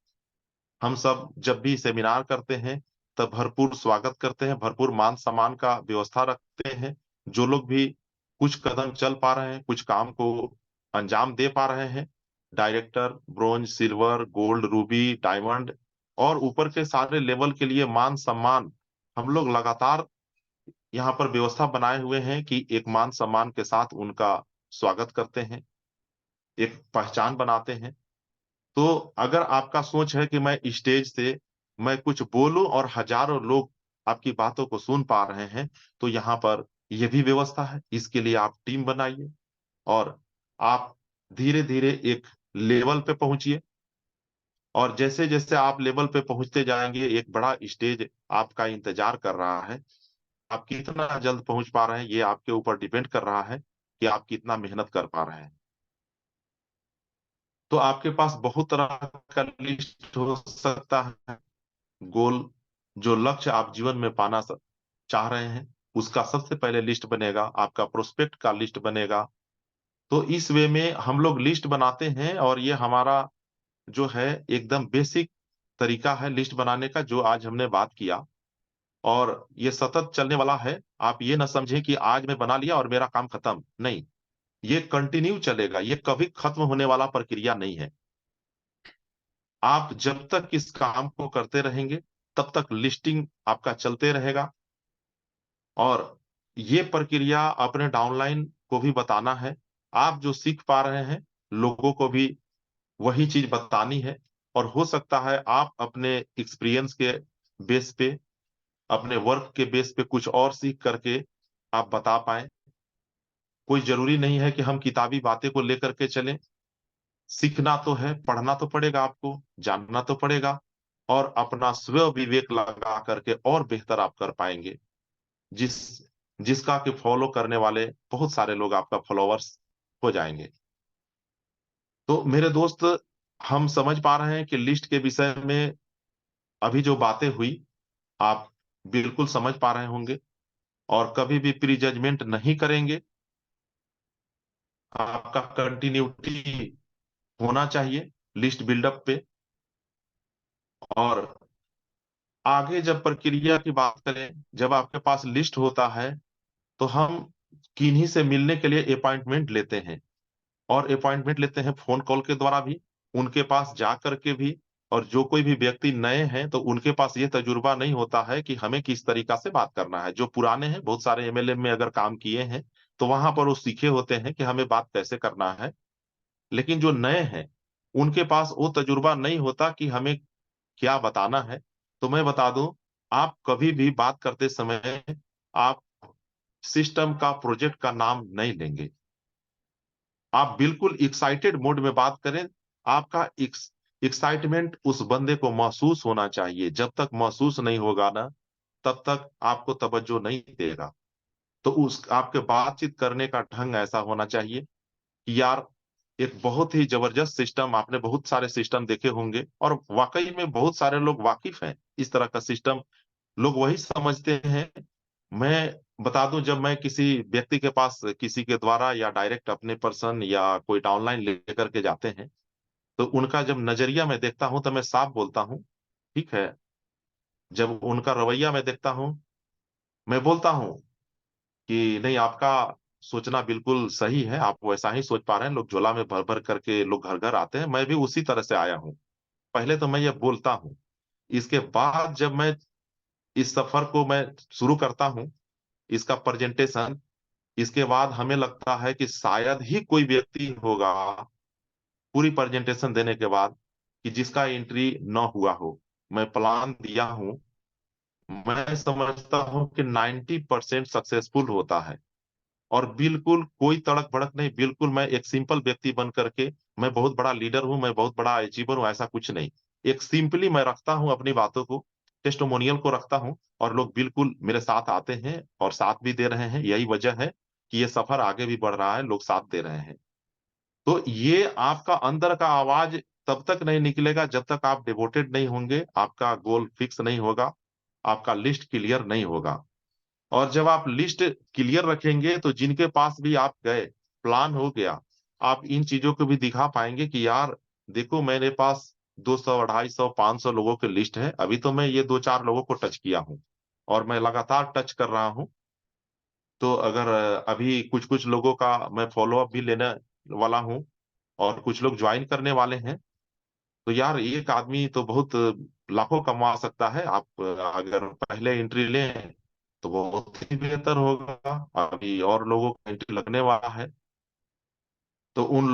हम सब जब भी सेमिनार करते हैं तब भरपूर स्वागत करते हैं, भरपूर मान सम्मान का व्यवस्था रखते हैं। जो लोग भी कुछ कदम चल पा रहे हैं, कुछ काम को अंजाम दे पा रहे हैं, director, bronze, silver, gold, Ruby, diamond, और ऊपर के सारे लेवल के लिए मान सम्मान हम लोग लगातार यहाँ पर व्यवस्था बनाए हुए हैं कि एक मान सम्मान के साथ उनका स्वागत करते हैं, एक पहचान बनाते हैं। तो अगर आपका सोच है कि मैं स्टेज से मैं कुछ बोलूं और हजारों लोग आपकी बातों को सुन पा रहे हैं, तो यहाँ पर यह भी व्यवस्था है। इसके लिए आप टीम बनाइए और आप धीरे धीरे एक लेवल पे पहुंचिए। और जैसे जैसे आप लेवल पे पहुंचते जाएंगे, एक बड़ा स्टेज आपका इंतजार कर रहा है। आप कितना जल्द पहुंच पा रहे हैं, ये आपके ऊपर डिपेंड कर रहा है कि आप कितना मेहनत कर पा रहे हैं। तो आपके पास बहुत तरह का लिस्ट हो सकता है। गोल, जो लक्ष्य आप जीवन में पाना चाह रहे हैं, उसका सबसे पहले लिस्ट बनेगा, आपका प्रोस्पेक्ट का लिस्ट बनेगा। तो इस वे में हम लोग लिस्ट बनाते हैं, और ये हमारा जो है एकदम बेसिक तरीका है लिस्ट बनाने का, जो आज हमने बात किया। और ये सतत चलने वाला है। आप ये ना समझें कि आज मैं बना लिया और मेरा काम खत्म, नहीं। ये कंटिन्यू चलेगा, ये कभी खत्म होने वाला प्रक्रिया नहीं है। आप जब तक इस काम को करते रहेंगे तब तक लिस्टिंग आपका चलते रहेगा। और ये प्रक्रिया अपने डाउनलाइन को भी बताना है। आप जो सीख पा रहे हैं, लोगों को भी वही चीज बतानी है। और हो सकता है आप अपने एक्सपीरियंस के बेस पे, अपने वर्क के बेस पे कुछ और सीख करके आप बता पाए। कोई जरूरी नहीं है कि हम किताबी बातें को लेकर के चलें। सीखना तो है, पढ़ना तो पड़ेगा, आपको जानना तो पड़ेगा, और अपना स्व विवेक लगा करके और बेहतर आप कर पाएंगे। जिस जिसका कि फॉलो करने वाले बहुत सारे लोग आपका फॉलोअर्स हो जाएंगे। तो मेरे दोस्त, हम समझ पा रहे हैं कि लिस्ट के विषय में अभी जो बातें हुई, आप बिल्कुल समझ पा रहे होंगे, और कभी भी प्री जजमेंट नहीं करेंगे। आपका कंटिन्यूटी होना चाहिए लिस्ट बिल्डअप पे। और आगे जब प्रक्रिया की बात करें, जब आपके पास लिस्ट होता है तो हम किन्हीं से मिलने के लिए अपॉइंटमेंट लेते हैं, और अपॉइंटमेंट लेते हैं फोन कॉल के द्वारा भी, उनके पास जा करके भी। और जो कोई भी व्यक्ति नए हैं तो उनके पास ये तजुर्बा नहीं होता है कि हमें किस तरीका से बात करना है। जो पुराने हैं, बहुत सारे एमएलए में अगर काम किए हैं, तो वहां पर वो सीखे होते हैं कि हमें बात कैसे करना है। लेकिन जो नए हैं, उनके पास वो तजुर्बा नहीं होता कि हमें क्या बताना है। तो मैं बता दूं, आप कभी भी बात करते समय आप सिस्टम का, प्रोजेक्ट का नाम नहीं लेंगे। आप बिल्कुल एक्साइटेड मोड में बात करें। आपका एक्साइटमेंट उस बंदे को महसूस होना चाहिए। जब तक महसूस नहीं होगा ना, तब तक आपको तवज्जो नहीं देगा। तो उस आपके बातचीत करने का ढंग ऐसा होना चाहिए कि यार, एक बहुत ही जबरदस्त सिस्टम, आपने बहुत सारे सिस्टम देखे होंगे और वाकई में बहुत सारे लोग वाकिफ हैं इस तरह का सिस्टम। लोग वही समझते हैं। मैं बता दूं, जब मैं किसी व्यक्ति के पास किसी के द्वारा या डायरेक्ट अपने पर्सन या कोई ऑनलाइन लेकर के जाते हैं, तो उनका जब नजरिया मैं देखता हूं तो मैं साफ बोलता हूं, ठीक है। जब उनका रवैया मैं देखता हूं, मैं बोलता हूं कि नहीं, आपका सोचना बिल्कुल सही है, आप वैसा ही सोच पा रहे हैं। लोग झोला में भर भर करके लोग घर घर आते हैं, मैं भी उसी तरह से आया हूं। पहले तो मैं ये बोलता हूं। इसके बाद जब मैं इस सफर को मैं शुरू करता हूं, इसका प्रेजेंटेशन, इसके बाद हमें लगता है कि शायद ही कोई व्यक्ति होगा पूरी प्रेजेंटेशन देने के बाद कि जिसका एंट्री न हुआ हो। मैं प्लान दिया हूं, मैं समझता हूं कि 90% सक्सेसफुल होता है। और बिल्कुल कोई तड़क भड़क नहीं, बिल्कुल मैं एक सिंपल व्यक्ति बन करके, मैं बहुत बड़ा लीडर हूं, मैं बहुत बड़ा अचीवर हूं, ऐसा कुछ नहीं। एक सिंपली मैं रखता हूं अपनी बातों को, टेस्टिमोनियल को रखता हूं, और लोग बिल्कुल मेरे साथ आते हैं और साथ भी दे रहे हैं। यही वजह है कि ये सफर आगे भी बढ़ रहा है, लोग साथ दे रहे हैं। तो ये आपका अंदर का आवाज तब तक नहीं निकलेगा जब तक आप डिवोटेड नहीं होंगे, आपका गोल फिक्स नहीं होगा, आपका लिस्ट क्लियर नहीं होगा। और जब आप लिस्ट क्लियर रखेंगे तो जिनके पास भी आप गए, प्लान हो गया, आप इन चीजों को भी दिखा पाएंगे कि यार देखो, मेरे पास 200, 250, 500 लोगों की लिस्ट है, अभी तो मैं ये दो चार लोगों को टच किया हूँ और मैं लगातार टच कर रहा हूँ। तो अगर अभी कुछ कुछ लोगों का मैं फॉलो अप भी लेने वाला हूँ और कुछ लोग ज्वाइन करने वाले हैं, तो यार एक आदमी तो बहुत लाखों कमा सकता है। आप अगर पहले एंट्री लें तो बहुत ही बेहतर होगा। अभी और लोगों का एंट्री लगने वाला है, तो उन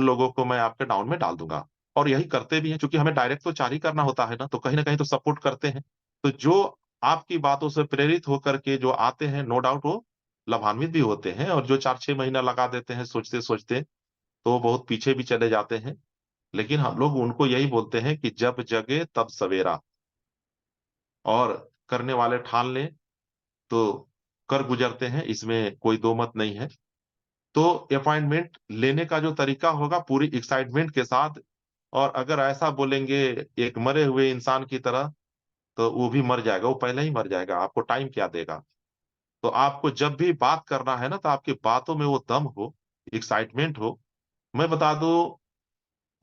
लोगों को मैं आपके डाउन में डाल दूंगा। और यही करते भी हैं, क्योंकि हमें डायरेक्ट तो जारी करना होता है ना कहीं तो सपोर्ट करते हैं। तो जो आपकी बातों से प्रेरित होकर के जो आते हैं, नो डाउट वो लाभान्वित भी होते हैं, और जो 4-6 महीना लगा देते हैं सोचते सोचते, तो वो बहुत पीछे भी चले जाते हैं। लेकिन हम लोग उनको यही बोलते हैं कि जब जगे तब सवेरा, और करने वाले ठान लें तो कर गुजरते हैं, इसमें कोई दो मत नहीं है। तो अपॉइंटमेंट लेने का जो तरीका होगा पूरी एक्साइटमेंट के साथ। और अगर ऐसा बोलेंगे एक मरे हुए इंसान की तरह, तो वो भी मर जाएगा, वो पहले ही मर जाएगा, आपको टाइम क्या देगा। तो आपको जब भी बात करना है ना, तो आपकी बातों में वो दम हो, एक्साइटमेंट हो। मैं बता दूं,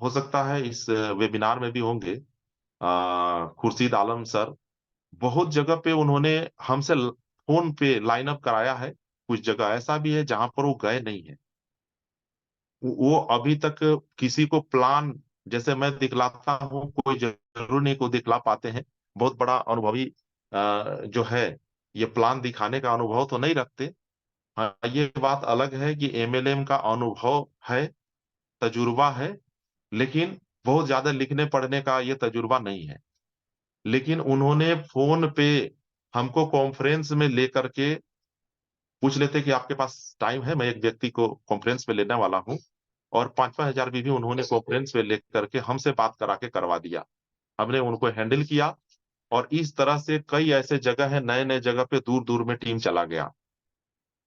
हो सकता है इस वेबिनार में भी होंगे खुर्शीद आलम सर। बहुत जगह पे उन्होंने हमसे फोन पे लाइन अप कराया है। कुछ जगह ऐसा भी है जहां पर वो गए नहीं है। वो अभी तक किसी को प्लान जैसे मैं दिखलाता हूँ, कोई जरूर नहीं को दिखला पाते हैं। बहुत बड़ा अनुभवी जो है, ये प्लान दिखाने का अनुभव तो नहीं रखते। हाँ, ये बात अलग है कि एमएलएम का अनुभव है, तजुर्बा है, लेकिन बहुत ज्यादा लिखने पढ़ने का ये तजुर्बा नहीं है। लेकिन उन्होंने फोन पे हमको कॉन्फ्रेंस में लेकर के पूछ लेते कि आपके पास टाइम है, मैं एक व्यक्ति को कॉन्फ्रेंस पे लेने वाला हूँ। और 5-5 हजार भी उन्होंने कॉन्फ्रेंस पे लेकर के हमसे बात करा के करवा दिया। हमने उनको हैंडल किया। और इस तरह से कई ऐसे जगह है, नए नए जगह पे दूर दूर में टीम चला गया।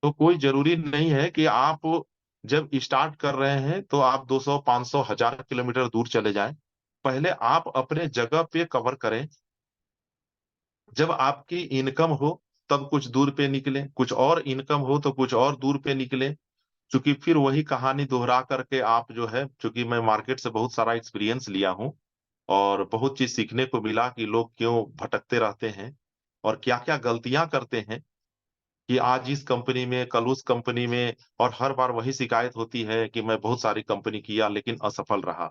तो कोई जरूरी नहीं है कि आप जब स्टार्ट कर रहे हैं तो आप 200, 500, 1000 किलोमीटर दूर चले जाएं। पहले आप अपने जगह पे कवर करें। जब आपकी इनकम हो तब कुछ दूर पे निकले, कुछ और इनकम हो तो कुछ और दूर पे निकले। क्योंकि फिर वही कहानी दोहरा करके आप जो है, क्योंकि मैं मार्केट से बहुत सारा एक्सपीरियंस लिया हूं, और बहुत चीज सीखने को मिला कि लोग क्यों भटकते रहते हैं और क्या क्या गलतियां करते हैं, कि आज इस कंपनी में कल उस कंपनी में, और हर बार वही शिकायत होती है कि मैं बहुत सारी कंपनी किया लेकिन असफल रहा।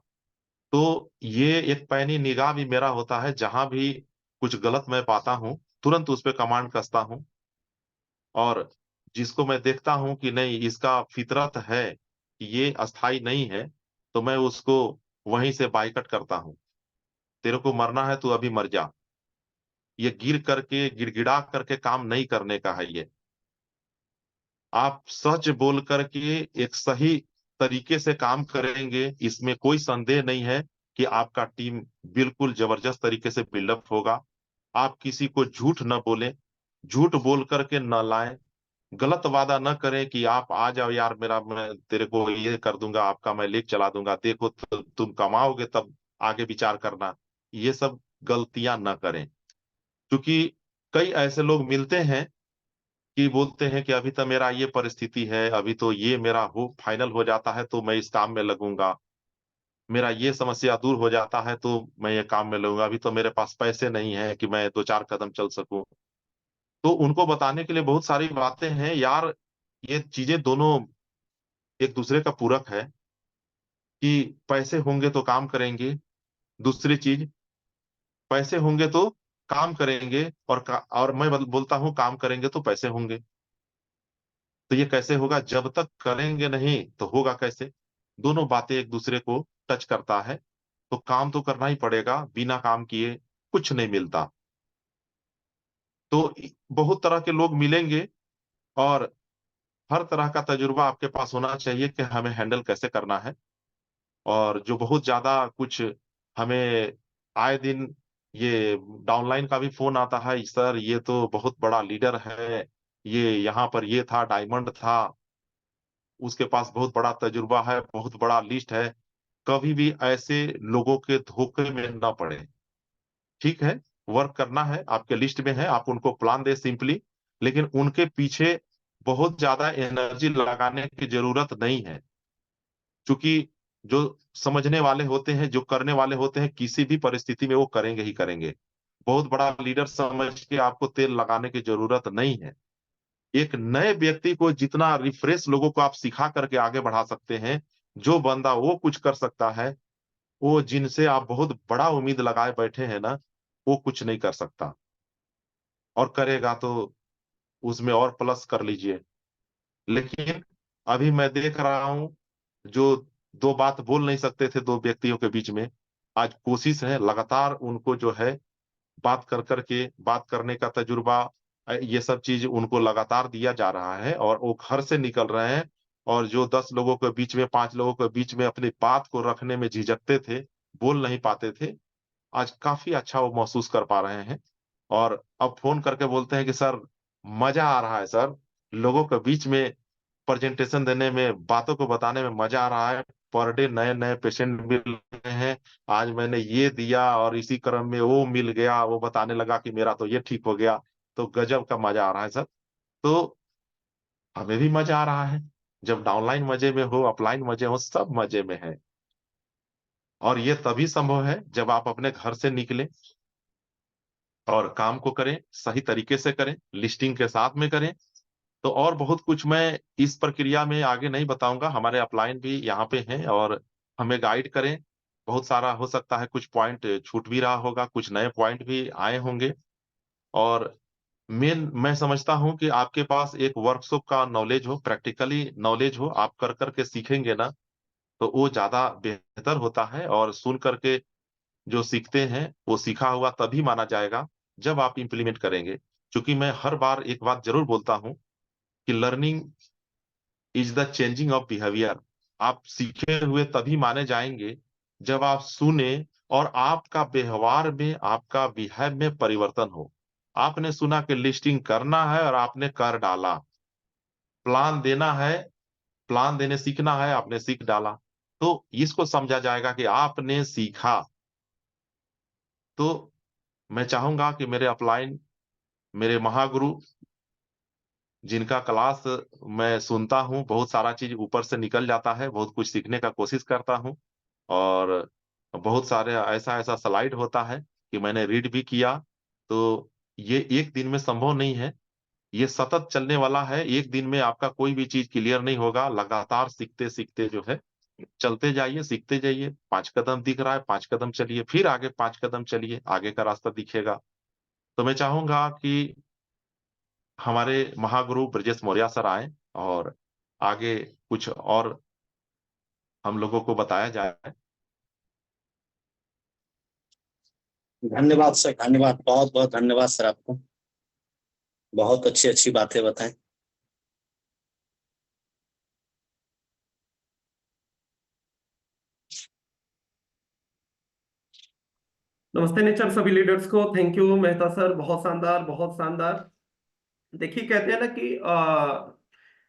तो ये एक पैनी निगाह भी मेरा होता है, जहां भी कुछ गलत मैं पाता हूँ तुरंत उस पर कमांड कसता हूँ, और जिसको मैं देखता हूँ कि नहीं इसका फितरत है कि ये अस्थाई नहीं है, तो मैं उसको वहीं से बाइकआउट करता हूँ। तेरे को मरना है तो अभी मर जा। ये गिर करके गिड़गिड़ा करके काम नहीं करने का है ये। आप सच बोल करके एक सही तरीके से काम करेंगे, इसमें कोई संदेह नहीं है कि आपका टीम बिल्कुल जबरदस्त तरीके से बिल्डअप होगा। आप किसी को झूठ न बोलें, झूठ बोल करके न लाएं, गलत वादा न करें कि आप आ जाओ यार, मेरा मैं तेरे को ये कर दूंगा, आपका मैं लेख चला दूंगा, देखो तो तुम कमाओगे तब आगे विचार करना। ये सब गलतियां न करें, क्योंकि कई ऐसे लोग मिलते हैं कि बोलते हैं कि अभी तो मेरा ये परिस्थिति है, अभी तो ये मेरा हो फाइनल हो जाता है तो मैं इस काम में लगूंगा, मेरा ये समस्या दूर हो जाता है तो मैं ये काम में लगूंगा, अभी तो मेरे पास पैसे नहीं है कि मैं दो चार कदम चल सकूं। तो उनको बताने के लिए बहुत सारी बातें हैं यार। ये चीजें दोनों एक दूसरे का पूरक है, कि पैसे होंगे तो काम करेंगे। दूसरी चीज, पैसे होंगे तो काम करेंगे, और मैं बोलता हूँ काम करेंगे तो पैसे होंगे। तो ये कैसे होगा, जब तक करेंगे नहीं तो होगा कैसे। दोनों बातें एक दूसरे को टच करता है। तो काम तो करना ही पड़ेगा, बिना काम किए कुछ नहीं मिलता। तो बहुत तरह के लोग मिलेंगे, और हर तरह का तजुर्बा आपके पास होना चाहिए कि हमें हैंडल कैसे करना है। और जो बहुत ज्यादा कुछ हमें आए दिन ये डाउनलाइन का भी फोन आता है, सर ये तो बहुत बड़ा लीडर है, ये यहाँ पर ये था, डायमंड था, उसके पास बहुत बड़ा तजुर्बा है, बहुत बड़ा लिस्ट है। कभी भी ऐसे लोगों के धोखे में ना पड़े। ठीक है, वर्क करना है, आपके लिस्ट में है, आप उनको प्लान दे सिंपली, लेकिन उनके पीछे बहुत ज्यादा एनर्जी लगाने की जरूरत नहीं है। क्योंकि जो समझने वाले होते हैं, जो करने वाले होते हैं, किसी भी परिस्थिति में वो करेंगे ही करेंगे। बहुत बड़ा लीडर समझ के आपको तेल लगाने की जरूरत नहीं है। एक नए व्यक्ति को जितना रिफ्रेश लोगों को आप सिखा करके आगे बढ़ा सकते हैं, जो बंदा वो कुछ कर सकता है, वो जिनसे आप बहुत बड़ा उम्मीद लगाए बैठे हैं ना, वो कुछ नहीं कर सकता। और करेगा तो उसमें और प्लस कर लीजिए। लेकिन अभी मैं देख रहा हूं, जो दो बात बोल नहीं सकते थे दो व्यक्तियों के बीच में, आज कोशिश है लगातार उनको जो है बात कर करके, बात करने का तजुर्बा, ये सब चीज उनको लगातार दिया जा रहा है, और वो घर से निकल रहे हैं। और जो 10 लोगों के बीच में, 5 लोगों के बीच में अपनी बात को रखने में झिझकते थे, बोल नहीं पाते थे, आज काफी अच्छा वो महसूस कर पा रहे हैं। और अब फोन करके बोलते हैं कि सर मजा आ रहा है सर, लोगों के बीच में प्रेजेंटेशन देने में, बातों को बताने में मजा आ रहा है। पर डे नए नए पेशेंट मिल रहे हैं, आज मैंने ये दिया और इसी क्रम में वो मिल गया, वो बताने लगा कि मेरा तो ये ठीक हो गया। तो गजब का मजा आ रहा है सर। तो हमें भी मजा आ रहा है। जब डाउनलाइन मजे में हो, अपलाइन मजे हो, सब मजे में है। और ये तभी संभव है जब आप अपने घर से निकले और काम को करें, सही तरीके से करें, लिस्टिंग के साथ में करें। तो और बहुत कुछ मैं इस प्रक्रिया में आगे नहीं बताऊंगा, हमारे अपलाइन भी यहाँ पे हैं और हमें गाइड करें। बहुत सारा हो सकता है, कुछ पॉइंट छूट भी रहा होगा, कुछ नए पॉइंट भी आए होंगे। और मेन मैं समझता हूँ कि आपके पास एक वर्कशॉप का नॉलेज हो, प्रैक्टिकली नॉलेज हो, आप कर करके सीखेंगे ना, तो वो ज्यादा बेहतर होता है। और सुन करके जो सीखते हैं वो सीखा हुआ तभी माना जाएगा जब आप इंप्लीमेंट करेंगे। क्योंकि मैं हर बार एक बात जरूर बोलता हूँ कि learning is the changing of behaviour. आप सीखे हुए तभी माने जाएंगे जब आप सुने और आपका व्यवहार में, आपका बिहेव में परिवर्तन हो। आपने सुना कि लिस्टिंग करना है और आपने कर डाला, प्लान देना है, प्लान देने सीखना है, आपने सीख डाला, तो इसको समझा जाएगा कि आपने सीखा। तो मैं चाहूंगा कि मेरे अपलाइन, मेरे महागुरु, जिनका क्लास मैं सुनता हूँ, बहुत सारा चीज ऊपर से निकल जाता है, बहुत कुछ सीखने का कोशिश करता हूँ। और बहुत सारे ऐसा ऐसा स्लाइड होता है कि मैंने रीड भी किया। तो ये एक दिन में संभव नहीं है, ये सतत चलने वाला है। एक दिन में आपका कोई भी चीज क्लियर नहीं होगा। लगातार सीखते सीखते जो है, चलते जाइए, सीखते जाइए। 5 कदम दिख रहा है, 5 कदम चलिए, फिर आगे 5 कदम चलिए, आगे का रास्ता दिखेगा। तो मैं चाहूंगा कि हमारे महागुरु ब्रजेश मौर्य सर आए और आगे कुछ और हम लोगों को बताया जाए। धन्यवाद सर, धन्यवाद, बहुत बहुत धन्यवाद सर आपको। बहुत अच्छी अच्छी बातें बताएं। नमस्ते नेचर सभी लीडर्स को। थैंक यू मेहता सर, बहुत शानदार, बहुत शानदार। देखिए, कहते हैं ना कि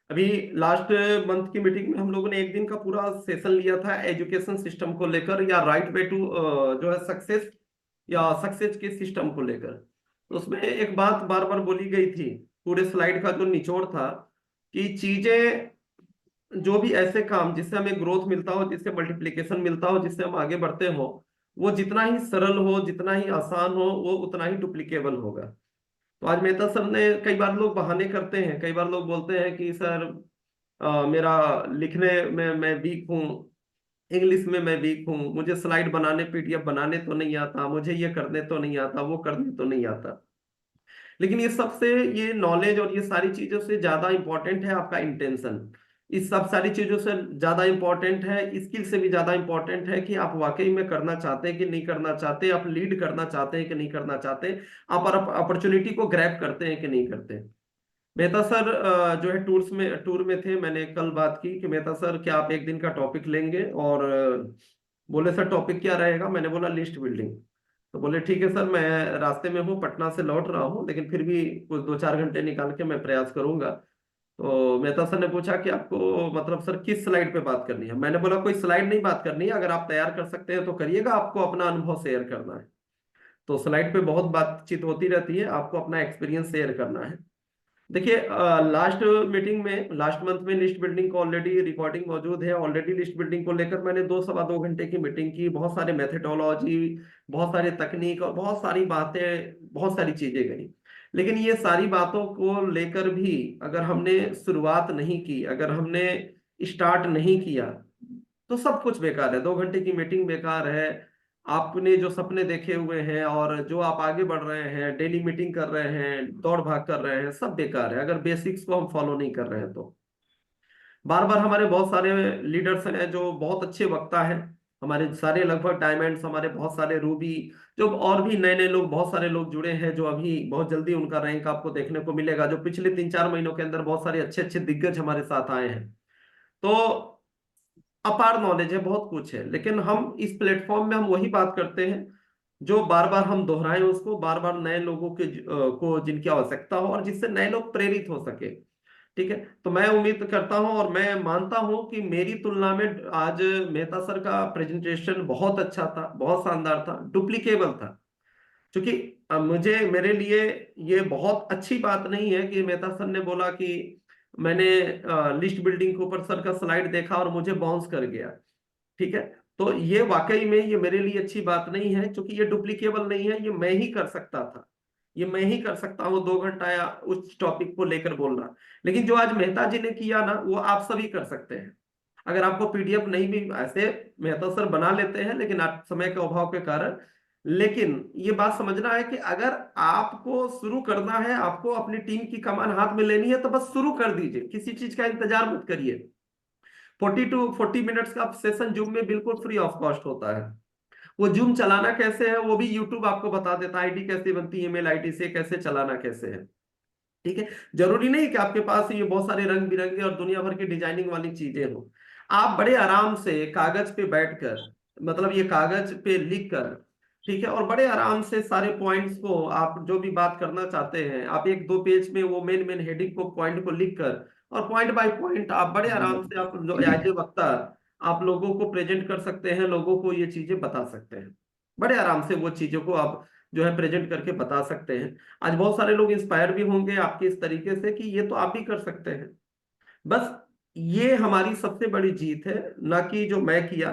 अभी लास्ट मंथ की मीटिंग में हम लोगों ने एक दिन का पूरा सेशन लिया था एजुकेशन सिस्टम को लेकर, या राइट वे टू जो है सक्सेस, या सक्सेस के सिस्टम को लेकर। तो उसमें एक बात बार बार बोली गई थी, पूरे स्लाइड का जो निचोड़ था, कि चीजें, जो भी ऐसे काम जिससे हमें ग्रोथ मिलता हो, जिससे मल्टीप्लिकेशन मिलता हो, जिससे हम आगे बढ़ते हो, वो जितना ही सरल हो, जितना ही आसान हो, वो उतना ही डुप्लीकेबल होगा। तो आज मेहता सर ने, कई बार लोग बहाने करते हैं, कई बार लोग बोलते हैं कि सर मेरा लिखने में मैं वीक हूँ, इंग्लिश में मैं वीक हूँ, मुझे स्लाइड बनाने, पीडीएफ बनाने तो नहीं आता, मुझे ये करने तो नहीं आता, वो करने तो नहीं आता। लेकिन ये सबसे, ये नॉलेज और ये सारी चीजों से ज्यादा इंपॉर्टेंट है आपका इंटेंशन। इस सब सारी चीजों से ज्यादा इंपॉर्टेंट है, स्किल से भी ज्यादा इंपॉर्टेंट है कि आप वाकई में करना चाहते हैं कि नहीं करना चाहते, आप लीड करना चाहते हैं कि नहीं करना चाहते, आप अपॉर्चुनिटी को ग्रैब करते हैं कि नहीं करते। मेहता सर जो है टूर में थे। मैंने कल बात की कि मेहता सर, क्या आप एक दिन का टॉपिक लेंगे? और बोले सर टॉपिक क्या रहेगा? मैंने बोला लिस्ट बिल्डिंग। तो बोले ठीक है सर, मैं रास्ते में हूँ, पटना से लौट रहा हूँ, लेकिन फिर भी कुछ 2-4 घंटे निकाल के मैं प्रयास करूंगा। तो मेहता सर ने पूछा कि आपको, मतलब सर किस स्लाइड पे बात करनी है? मैंने बोला कोई स्लाइड नहीं बात करनी है, अगर आप तैयार कर सकते हैं तो करिएगा, आपको अपना अनुभव शेयर करना है। तो स्लाइड पे बहुत बातचीत होती रहती है, आपको अपना एक्सपीरियंस शेयर करना है। देखिए, लास्ट मीटिंग में, लास्ट मंथ में लिस्ट बिल्डिंग को ऑलरेडी रिकॉर्डिंग मौजूद है। ऑलरेडी लिस्ट बिल्डिंग को लेकर मैंने 2 सवा 2 घंटे की मीटिंग की, बहुत सारे मेथडोलॉजी, बहुत सारे तकनीक और बहुत सारी बातें, बहुत सारी चीजें करी। लेकिन ये सारी बातों को लेकर भी अगर हमने शुरुआत नहीं की, अगर हमने स्टार्ट नहीं किया, तो सब कुछ बेकार है। 2 घंटे की मीटिंग बेकार है। आपने जो सपने देखे हुए हैं और जो आप आगे बढ़ रहे हैं, डेली मीटिंग कर रहे हैं, दौड़ भाग कर रहे हैं, सब बेकार है अगर बेसिक्स को हम फॉलो नहीं कर रहे हैं तो। बार बार हमारे बहुत सारे लीडर्स हैं जो बहुत अच्छे वक्ता हैं, हमारे सारे लगभग डायमंड्स, हमारे बहुत सारे रूबी, जो और भी नए नए लोग, बहुत सारे लोग जुड़े हैं, जो अभी बहुत जल्दी उनका रैंक आपको देखने को मिलेगा, जो पिछले 3-4 महीनों के अंदर बहुत सारे अच्छे अच्छे दिग्गज हमारे साथ आए हैं। तो अपार नॉलेज है, बहुत कुछ है, लेकिन हम इस प्लेटफॉर्म में हम वही बात करते हैं जो बार बार हम दोहराएं उसको, बार बार नए लोगों के को जिनकी आवश्यकता हो और जिससे नए लोग प्रेरित हो सके। ठीक है, तो मैं उम्मीद करता हूं और मैं मानता हूं कि मेरी तुलना में आज मेहता सर का प्रेजेंटेशन बहुत अच्छा था, बहुत शानदार था, डुप्लीकेबल था। क्योंकि मुझे, मेरे लिए ये बहुत अच्छी बात नहीं है कि मेहता सर ने बोला कि मैंने लिस्ट बिल्डिंग के ऊपर सर का स्लाइड देखा और मुझे बाउंस कर गया। ठीक है, तो ये वाकई में ये मेरे लिए अच्छी बात नहीं है, क्योंकि ये डुप्लीकेबल नहीं है, ये मैं ही कर सकता था, ये मैं ही कर सकता हूँ 2 घंटा या उस टॉपिक को लेकर बोलना। लेकिन जो आज मेहता जी ने किया ना, वो आप सभी कर सकते हैं। अगर आपको पीडीएफ नहीं भी, ऐसे मेहता सर बना लेते हैं लेकिन आप समय के अभाव के कारण, लेकिन ये बात समझना है कि अगर आपको शुरू करना है, आपको अपनी टीम की कमान हाथ में लेनी है, तो बस शुरू कर दीजिए, किसी चीज का इंतजार मत करिए। 40 to 40 मिनट्स का सेशन जूम में बिल्कुल फ्री ऑफ कॉस्ट होता है। वो जूम चलाना कैसे है वो भी यूट्यूब आपको बता देता है, आईडी कैसे बनती है, ईमेल आईडी से कैसे चलाना कैसे है। ठीक है, जरूरी नहीं कि आपके पास ये बहुत सारे रंग बिरंगे और दुनिया भर की डिजाइनिंग वाली चीजें हो। आप बड़े आराम से कागज पे बैठकर, मतलब ये कागज पे लिख कर, ठीक है, और बड़े आराम से सारे पॉइंट्स को, आप जो भी बात करना चाहते हैं, आप 1-2 पेज में वो मेन मेन हेडिंग को, पॉइंट को लिख कर, और पॉइंट बाय पॉइंट आप बड़े आराम से, आप जो एज ए वक्ता, आप लोगों को प्रेजेंट कर सकते हैं, लोगों को ये चीजें बता सकते हैं। बड़े आराम से वो चीजों को आप जो है प्रेजेंट करके बता सकते हैं। आज बहुत सारे लोग इंस्पायर भी होंगे आपके इस तरीके से कि ये तो आप भी कर सकते हैं। बस ये हमारी सबसे बड़ी जीत है, ना कि जो मैं किया।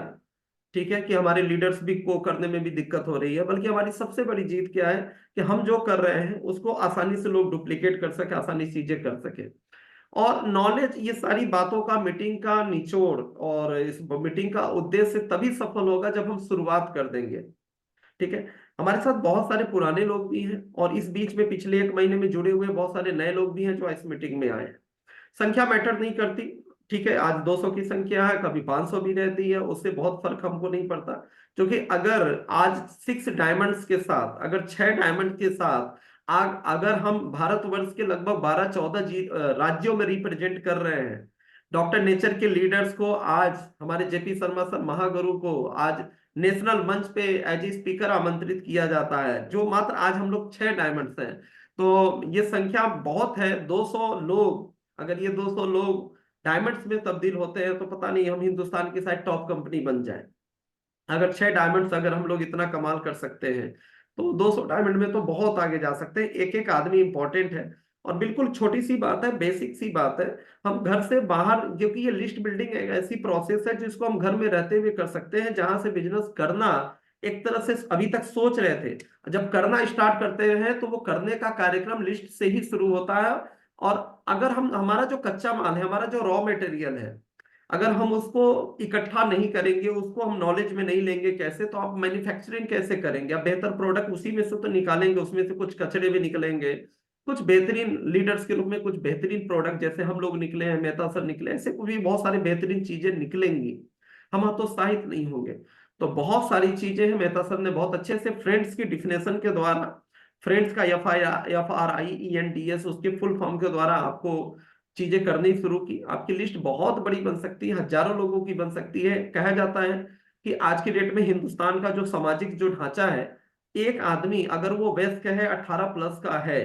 ठीक है, कि हमारे लीडर्स भी को करने में भी दिक्कत हो रही है, बल्कि हमारी सबसे बड़ी जीत क्या है कि हम जो कर रहे हैं उसको आसानी से लोग डुप्लीकेट कर सके, आसानी से चीजें कर सके। और नॉलेज, ये सारी बातों का मीटिंग का निचोड़ और इस मीटिंग का उद्देश्य तभी सफल होगा जब हम शुरुआत कर देंगे। ठीक है, हमारे साथ बहुत सारे पुराने लोग भी हैं और इस बीच में पिछले 1 महीने में जुड़े हुए बहुत सारे नए लोग भी हैं जो इस मीटिंग में आए हैं। संख्या मैटर नहीं करती। ठीक है, आज 200 की संख्या है, कभी 500 भी रहती है, उससे बहुत फर्क हमको नहीं पड़ता। क्योंकि अगर आज 6 डायमंड्स के साथ, अगर 6 डायमंड के साथ अगर हम भारतवर्ष के लगभग 12-14 राज्यों में रिप्रेजेंट कर रहे हैं, डॉक्टर नेचर के लीडर्स को आज, हमारे जेपी शर्मा सर महागुरु को आज नेशनल मंच पे एज ए स्पीकर आमंत्रित किया जाता है, जो मात्र आज हम लोग 6 डायमंड्स हैं। तो ये संख्या बहुत है। 200 लोग, अगर ये 200 लोग डायमंड्स में तब्दील होते हैं तो पता नहीं हम हिंदुस्तान की शायद टॉप कंपनी बन जाए। अगर 6 डायमंड्स अगर हम लोग इतना कमाल कर सकते हैं तो 200 डायमंड में तो बहुत आगे जा सकते हैं। एक एक आदमी इंपॉर्टेंट है। और बिल्कुल छोटी सी बात है, बेसिक सी बात है, हम घर से बाहर, क्योंकि ये लिस्ट बिल्डिंग एक ऐसी प्रोसेस है जिसको हम घर में रहते हुए कर सकते हैं, जहां से बिजनेस करना एक तरह से अभी तक सोच रहे थे, जब करना स्टार्ट करते हैं तो वो करने का कार्यक्रम लिस्ट से ही शुरू होता है। और अगर हम, हमारा जो कच्चा माल है, हमारा जो रॉ मटेरियल है, अगर हम उसको इकट्ठा नहीं करेंगे, उसको हम नॉलेज में नहीं लेंगे कैसे, तो आप मैन्युफैक्चरिंग कैसे करेंगे? आप बेहतर प्रोडक्ट उसी में से तो निकालेंगे, उसमें से कुछ कचरे भी निकलेंगे, कुछ बेहतरीन लीडर्स के रूप में कुछ बेहतरीन प्रोडक्ट, जैसे हम लोग निकले हैं, मेहता सर निकले, ऐसे भी बहुत सारी बेहतरीन चीजें निकलेंगी, हम हतोत्साहित नहीं होंगे। तो बहुत सारी चीजें हैं, मेहता सर ने बहुत अच्छे से फ्रेंड्स की डिफिनेशन के द्वारा, फ्रेंड्स का FRIENDS, उसके फुल फॉर्म के द्वारा आपको चीजें करनी शुरू की। आपकी लिस्ट बहुत बड़ी बन सकती है, हजारों लोगों की बन सकती है। कहा जाता है कि आज की डेट में हिंदुस्तान का जो सामाजिक जो ढांचा है, एक आदमी अगर वो वयस्क है, 18+ का है,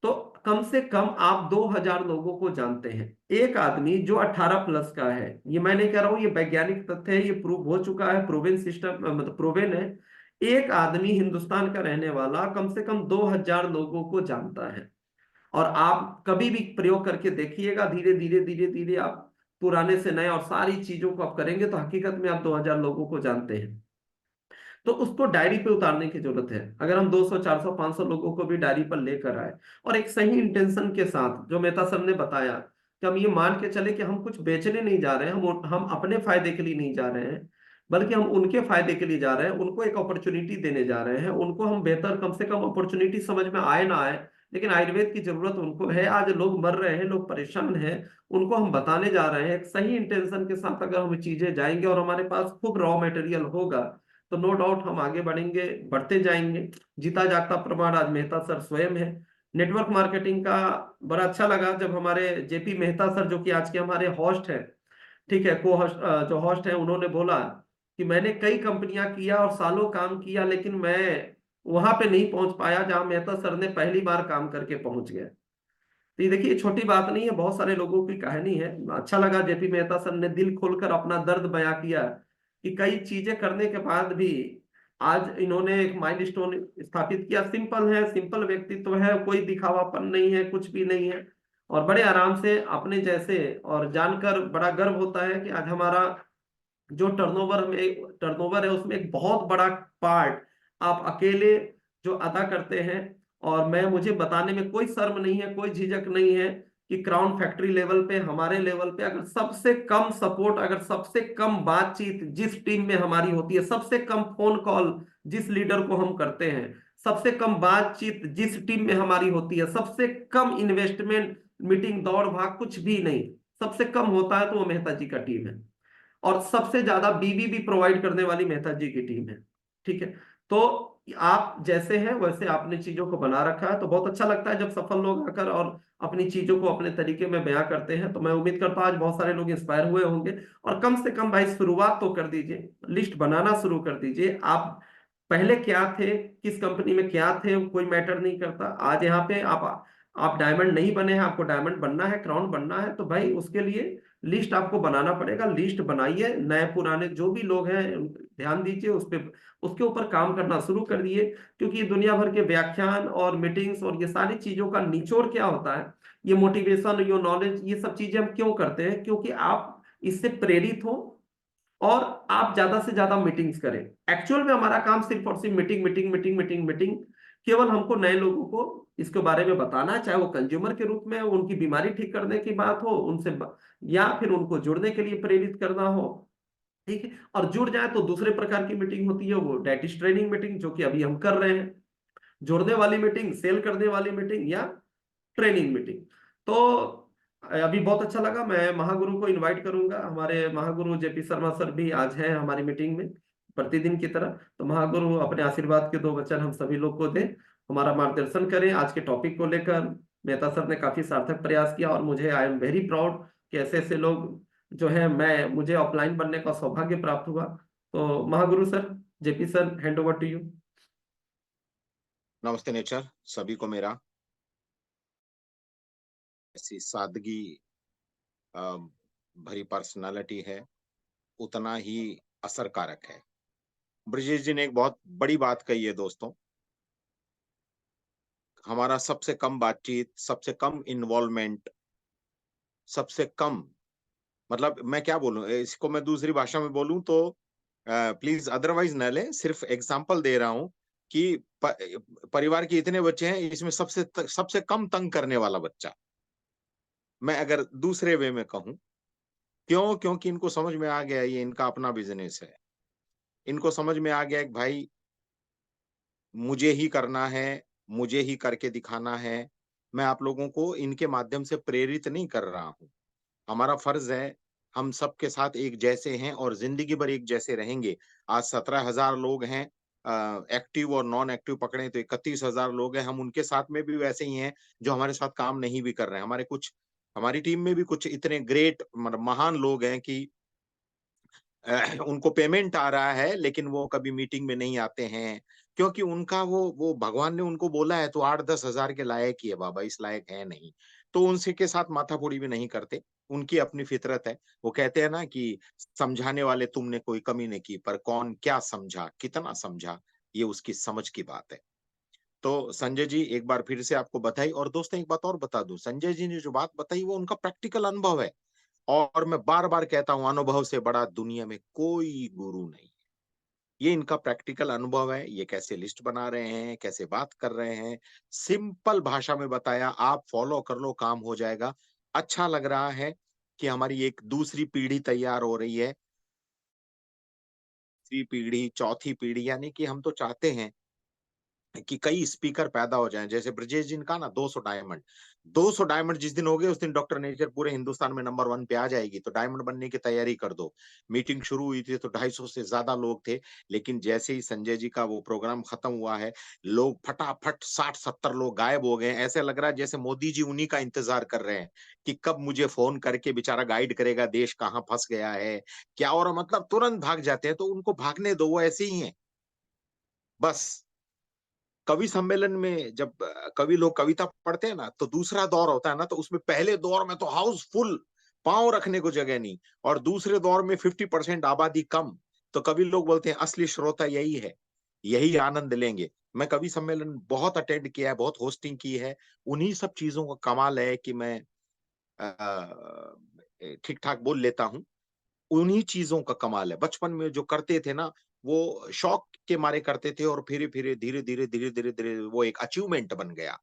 तो कम से कम आप 2000 लोगों को जानते हैं। एक आदमी जो 18+ का है, ये मैं नहीं कह रहा हूं, ये वैज्ञानिक तथ्य है, ये प्रूव हो चुका है, प्रूवन सिस्टम, मतलब प्रूवन है। एक आदमी हिंदुस्तान का रहने वाला कम से कम 2000 लोगों को जानता है। और आप कभी भी प्रयोग करके देखिएगा, धीरे धीरे धीरे धीरे आप पुराने से नए और सारी चीजों को आप करेंगे तो हकीकत में आप 2000 लोगों को जानते हैं। तो उसको डायरी पे उतारने की जरूरत है। अगर हम 200, 400, 500 लोगों को भी डायरी पर लेकर आए और एक सही इंटेंशन के साथ, जो मेहता सर ने बताया कि हम ये मान के चले कि हम कुछ बेचने नहीं जा रहे हैं, हम अपने फायदे के लिए नहीं जा रहे हैं, बल्कि हम उनके फायदे के लिए जा रहे हैं, उनको एक अपॉर्चुनिटी देने जा रहे हैं, उनको हम बेहतर, कम से कम अपॉर्चुनिटी समझ में आए ना आए, लेकिन आयुर्वेद की जरूरत उनको है। आज लोग मर रहे हैं, लोग परेशान हैं, उनको हम बताने जा रहे हैं। एक सही इंटेंशन के साथ अगर हम चीजें जाएंगे और हमारे पास खूब रॉ मटेरियल होगा, तो नो डाउट हम आगे बढ़ेंगे, बढ़ते जाएंगे। जीता जागता प्रमाण आज मेहता सर स्वयं है। नेटवर्क मार्केटिंग का बड़ा अच्छा लगा जब हमारे जेपी मेहता सर, जो कि आज के हमारे होस्ट है, ठीक है, को होस्ट, जो होस्ट है, उन्होंने बोला कि मैंने कई कंपनियां किया और सालों काम किया, लेकिन मैं वहां पे नहीं पहुंच पाया जहां मेहता सर ने पहली बार काम करके पहुंच गए। तो ये देखिए, छोटी बात नहीं है, बहुत सारे लोगों की कहानी है। अच्छा लगा जेपी मेहता सर ने दिल खोलकर अपना दर्द बयां किया कि कई चीजें करने के बाद भी आज इन्होंने एक माइलस्टोन स्थापित किया। सिंपल है, सिंपल व्यक्तित्व है, कोई दिखावापन नहीं है, कुछ भी नहीं है, और बड़े आराम से अपने जैसे। और जानकर बड़ा गर्व होता है कि आज हमारा जो टर्नओवर है उसमें एक बहुत बड़ा पार्ट आप अकेले जो अदा करते हैं। और मैं, मुझे बताने में कोई शर्म नहीं है, कोई झिझक नहीं है कि क्राउन फैक्ट्री लेवल पे, हमारे लेवल पे, अगर सबसे कम सपोर्ट, अगर सबसे कम बातचीत जिस टीम में हमारी होती है, सबसे कम फोन कॉल जिस लीडर को हम करते हैं, सबसे कम बातचीत जिस टीम में हमारी होती है, सबसे कम इन्वेस्टमेंट, मीटिंग, दौड़ भाग कुछ भी नहीं, सबसे कम होता है तो वो मेहता जी का टीम है। और सबसे ज्यादा बीवी भी प्रोवाइड करने वाली मेहता जी की टीम है। ठीक है, तो आप जैसे हैं वैसे आपने चीजों को बना रखा है, तो बहुत अच्छा लगता है जब सफल लोग आकर और अपनी चीजों को अपने तरीके में बयां करते हैं। तो मैं उम्मीद करता हूं आज बहुत सारे लोग इंस्पायर हुए होंगे। और कम से कम भाई शुरुआत तो कर दीजिए, लिस्ट बनाना शुरू कर दीजिए। आप पहले क्या थे, किस कंपनी में क्या थे, कोई मैटर नहीं करता। आज यहाँ पे आप डायमंड नहीं बने हैं, आपको डायमंड बनना है, क्राउन बनना है, तो भाई उसके लिए लिस्ट आपको बनाना पड़ेगा। लिस्ट बनाइए, नए पुराने जो भी लोग हैं ध्यान दीजिए उस पे, उसके ऊपर काम करना शुरू कर दिए। क्योंकि दुनिया भर के व्याख्यान और मीटिंग्स और ये सारी चीजों का निचोड़ क्या होता है, ये मोटिवेशन, ये नॉलेज, ये सब चीजें हम क्यों करते हैं? क्योंकि आप इससे प्रेरित हो, और आप ज्यादा से ज्यादा मीटिंग्स करें। एक्चुअल में हमारा काम सिर्फ और सिर्फ meeting meeting meeting meeting meeting, केवल हमको नए लोगों को इसके बारे में बताना है, चाहे वो कंज्यूमर के रूप में उनकी बीमारी ठीक करने की बात हो उनसे या फिर उनको जुड़ने के लिए प्रेरित करना हो। ठीक है, और जुड़ जाए तो दूसरे प्रकार की मीटिंग होती है, वो डाइटिश ट्रेनिंग मीटिंग, जो कि अभी हम कर रहे हैं। जोड़ने वाली मीटिंग, सेल करने वाली मीटिंग या ट्रेनिंग मीटिंग। तो अभी बहुत अच्छा लगा, मैं महागुरु को इनवाइट करूंगा। हमारे महागुरु जेपी शर्मा सर भी आज हैं हमारी मीटिंग में प्रतिदिन की तरह। तो महागुरु अपने आशीर्वाद के 2 वचन हम सभी लोग को दें, हमारा मार्गदर्शन करें आज के टॉपिक को लेकर। मेहता सर ने काफी सार्थक प्रयास किया और मुझे आई एम वेरी प्राउड कि ऐसे ऐसे लोग जो है, मैं मुझे ऑफलाइन बनने का सौभाग्य प्राप्त हुआ। तो Mahaguru sir, JP sir, hand over to you. नमस्ते नेचर, सभी को मेरा। ऐसी सादगी भरी पर्सनालिटी है, उतना ही असरकारक है। ब्रजेश जी ने एक बहुत बड़ी बात कही है दोस्तों। हमारा सबसे कम बातचीत, सबसे कम इन्वॉल्वमेंट, सबसे कम, मतलब मैं क्या बोलूं, इसको मैं दूसरी भाषा में बोलूं तो प्लीज अदरवाइज न ले, सिर्फ एग्जांपल दे रहा हूं कि परिवार के इतने बच्चे हैं, इसमें सबसे कम तंग करने वाला बच्चा, मैं अगर दूसरे वे में कहूं। क्यों? क्योंकि इनको समझ में आ गया ये इनका अपना बिजनेस है। इनको समझ में आ गया कि भाई मुझे ही करना है, मुझे ही करके दिखाना है। मैं आप लोगों को इनके माध्यम से प्रेरित नहीं कर रहा हूं। हमारा फर्ज है, हम सबके साथ एक जैसे हैं और जिंदगी भर एक जैसे रहेंगे। आज 17,000 लोग हैं, एक्टिव और नॉन एक्टिव पकड़े तो 31,000 लोग हैं। हम उनके साथ में भी वैसे ही हैं जो हमारे साथ काम नहीं भी कर रहे हैं। हमारी टीम में भी कुछ इतने ग्रेट, मतलब महान लोग हैं कि उनको पेमेंट आ रहा है लेकिन वो कभी मीटिंग में नहीं आते हैं, क्योंकि उनका वो भगवान ने उनको बोला है तो 8-10 हजार के लायक ही है बाबा, इस लायक है नहीं। तो उनसे के साथ माथाफोड़ी भी नहीं करते। उनकी अपनी फितरत है। वो कहते हैं ना कि समझाने वाले तुमने कोई कमी नहीं की, पर कौन क्या समझा, कितना समझा, ये उसकी समझ की बात है। तो संजय जी, एक बार फिर से आपको बधाई। और दोस्तों एक बात और बता दूं, संजय जी ने जो बात बताई वो उनका प्रैक्टिकल अनुभव है। और मैं बार बार कहता हूं, अनुभव से बड़ा दुनिया में कोई गुरु नहीं। ये इनका प्रैक्टिकल अनुभव है। ये कैसे लिस्ट बना रहे हैं, कैसे बात कर रहे हैं, सिंपल भाषा में बताया, आप फॉलो कर लो, काम हो जाएगा। अच्छा लग रहा है कि हमारी एक दूसरी पीढ़ी तैयार हो रही है। तीसरी पीढ़ी, चौथी पीढ़ी, यानी कि हम तो चाहते हैं कि कई स्पीकर पैदा हो जाएं। जैसे ब्रजेश जी का ना 200 डायमंड जिस दिन हो गए उस दिन डॉक्टर नेचर पूरे हिंदुस्तान में नंबर 1 पे आ जाएगी। तो डायमंड बनने की तैयारी कर दो। मीटिंग शुरू हुई थी तो 250 से ज्यादा लोग थे, लेकिन जैसे ही संजय जी का वो प्रोग्राम खत्म हुआ है, लोग फटाफट 60-70 लोग गायब हो गए। ऐसे लग रहा है जैसे मोदी जी उन्हीं का इंतजार कर रहे हैं कि कब मुझे फोन करके बेचारा गाइड करेगा, देश कहाँ फंस गया है क्या, और मतलब तुरंत भाग जाते हैं। तो उनको भागने दो, वो ऐसे ही है बस। कवि सम्मेलन में जब कवि लोग कविता पढ़ते हैं ना, तो दूसरा दौर होता है ना, तो उसमें पहले दौर में तो हाउस फुल, पांव रखने को जगह नहीं, और दूसरे दौर में 50% आबादी कम। तो कवि लोग बोलते हैं असली श्रोता यही है, यही आनंद लेंगे। मैं कवि सम्मेलन बहुत अटेंड किया है, बहुत होस्टिंग की है। उन्हीं सब चीजों का कमाल है कि मैं ठीक ठाक बोल लेता हूँ। उन्हीं चीजों का कमाल है। बचपन में जो करते थे ना, वो शौक के मारे करते थे, और फिर धीरे धीरे वो एक अचीवमेंट बन गया।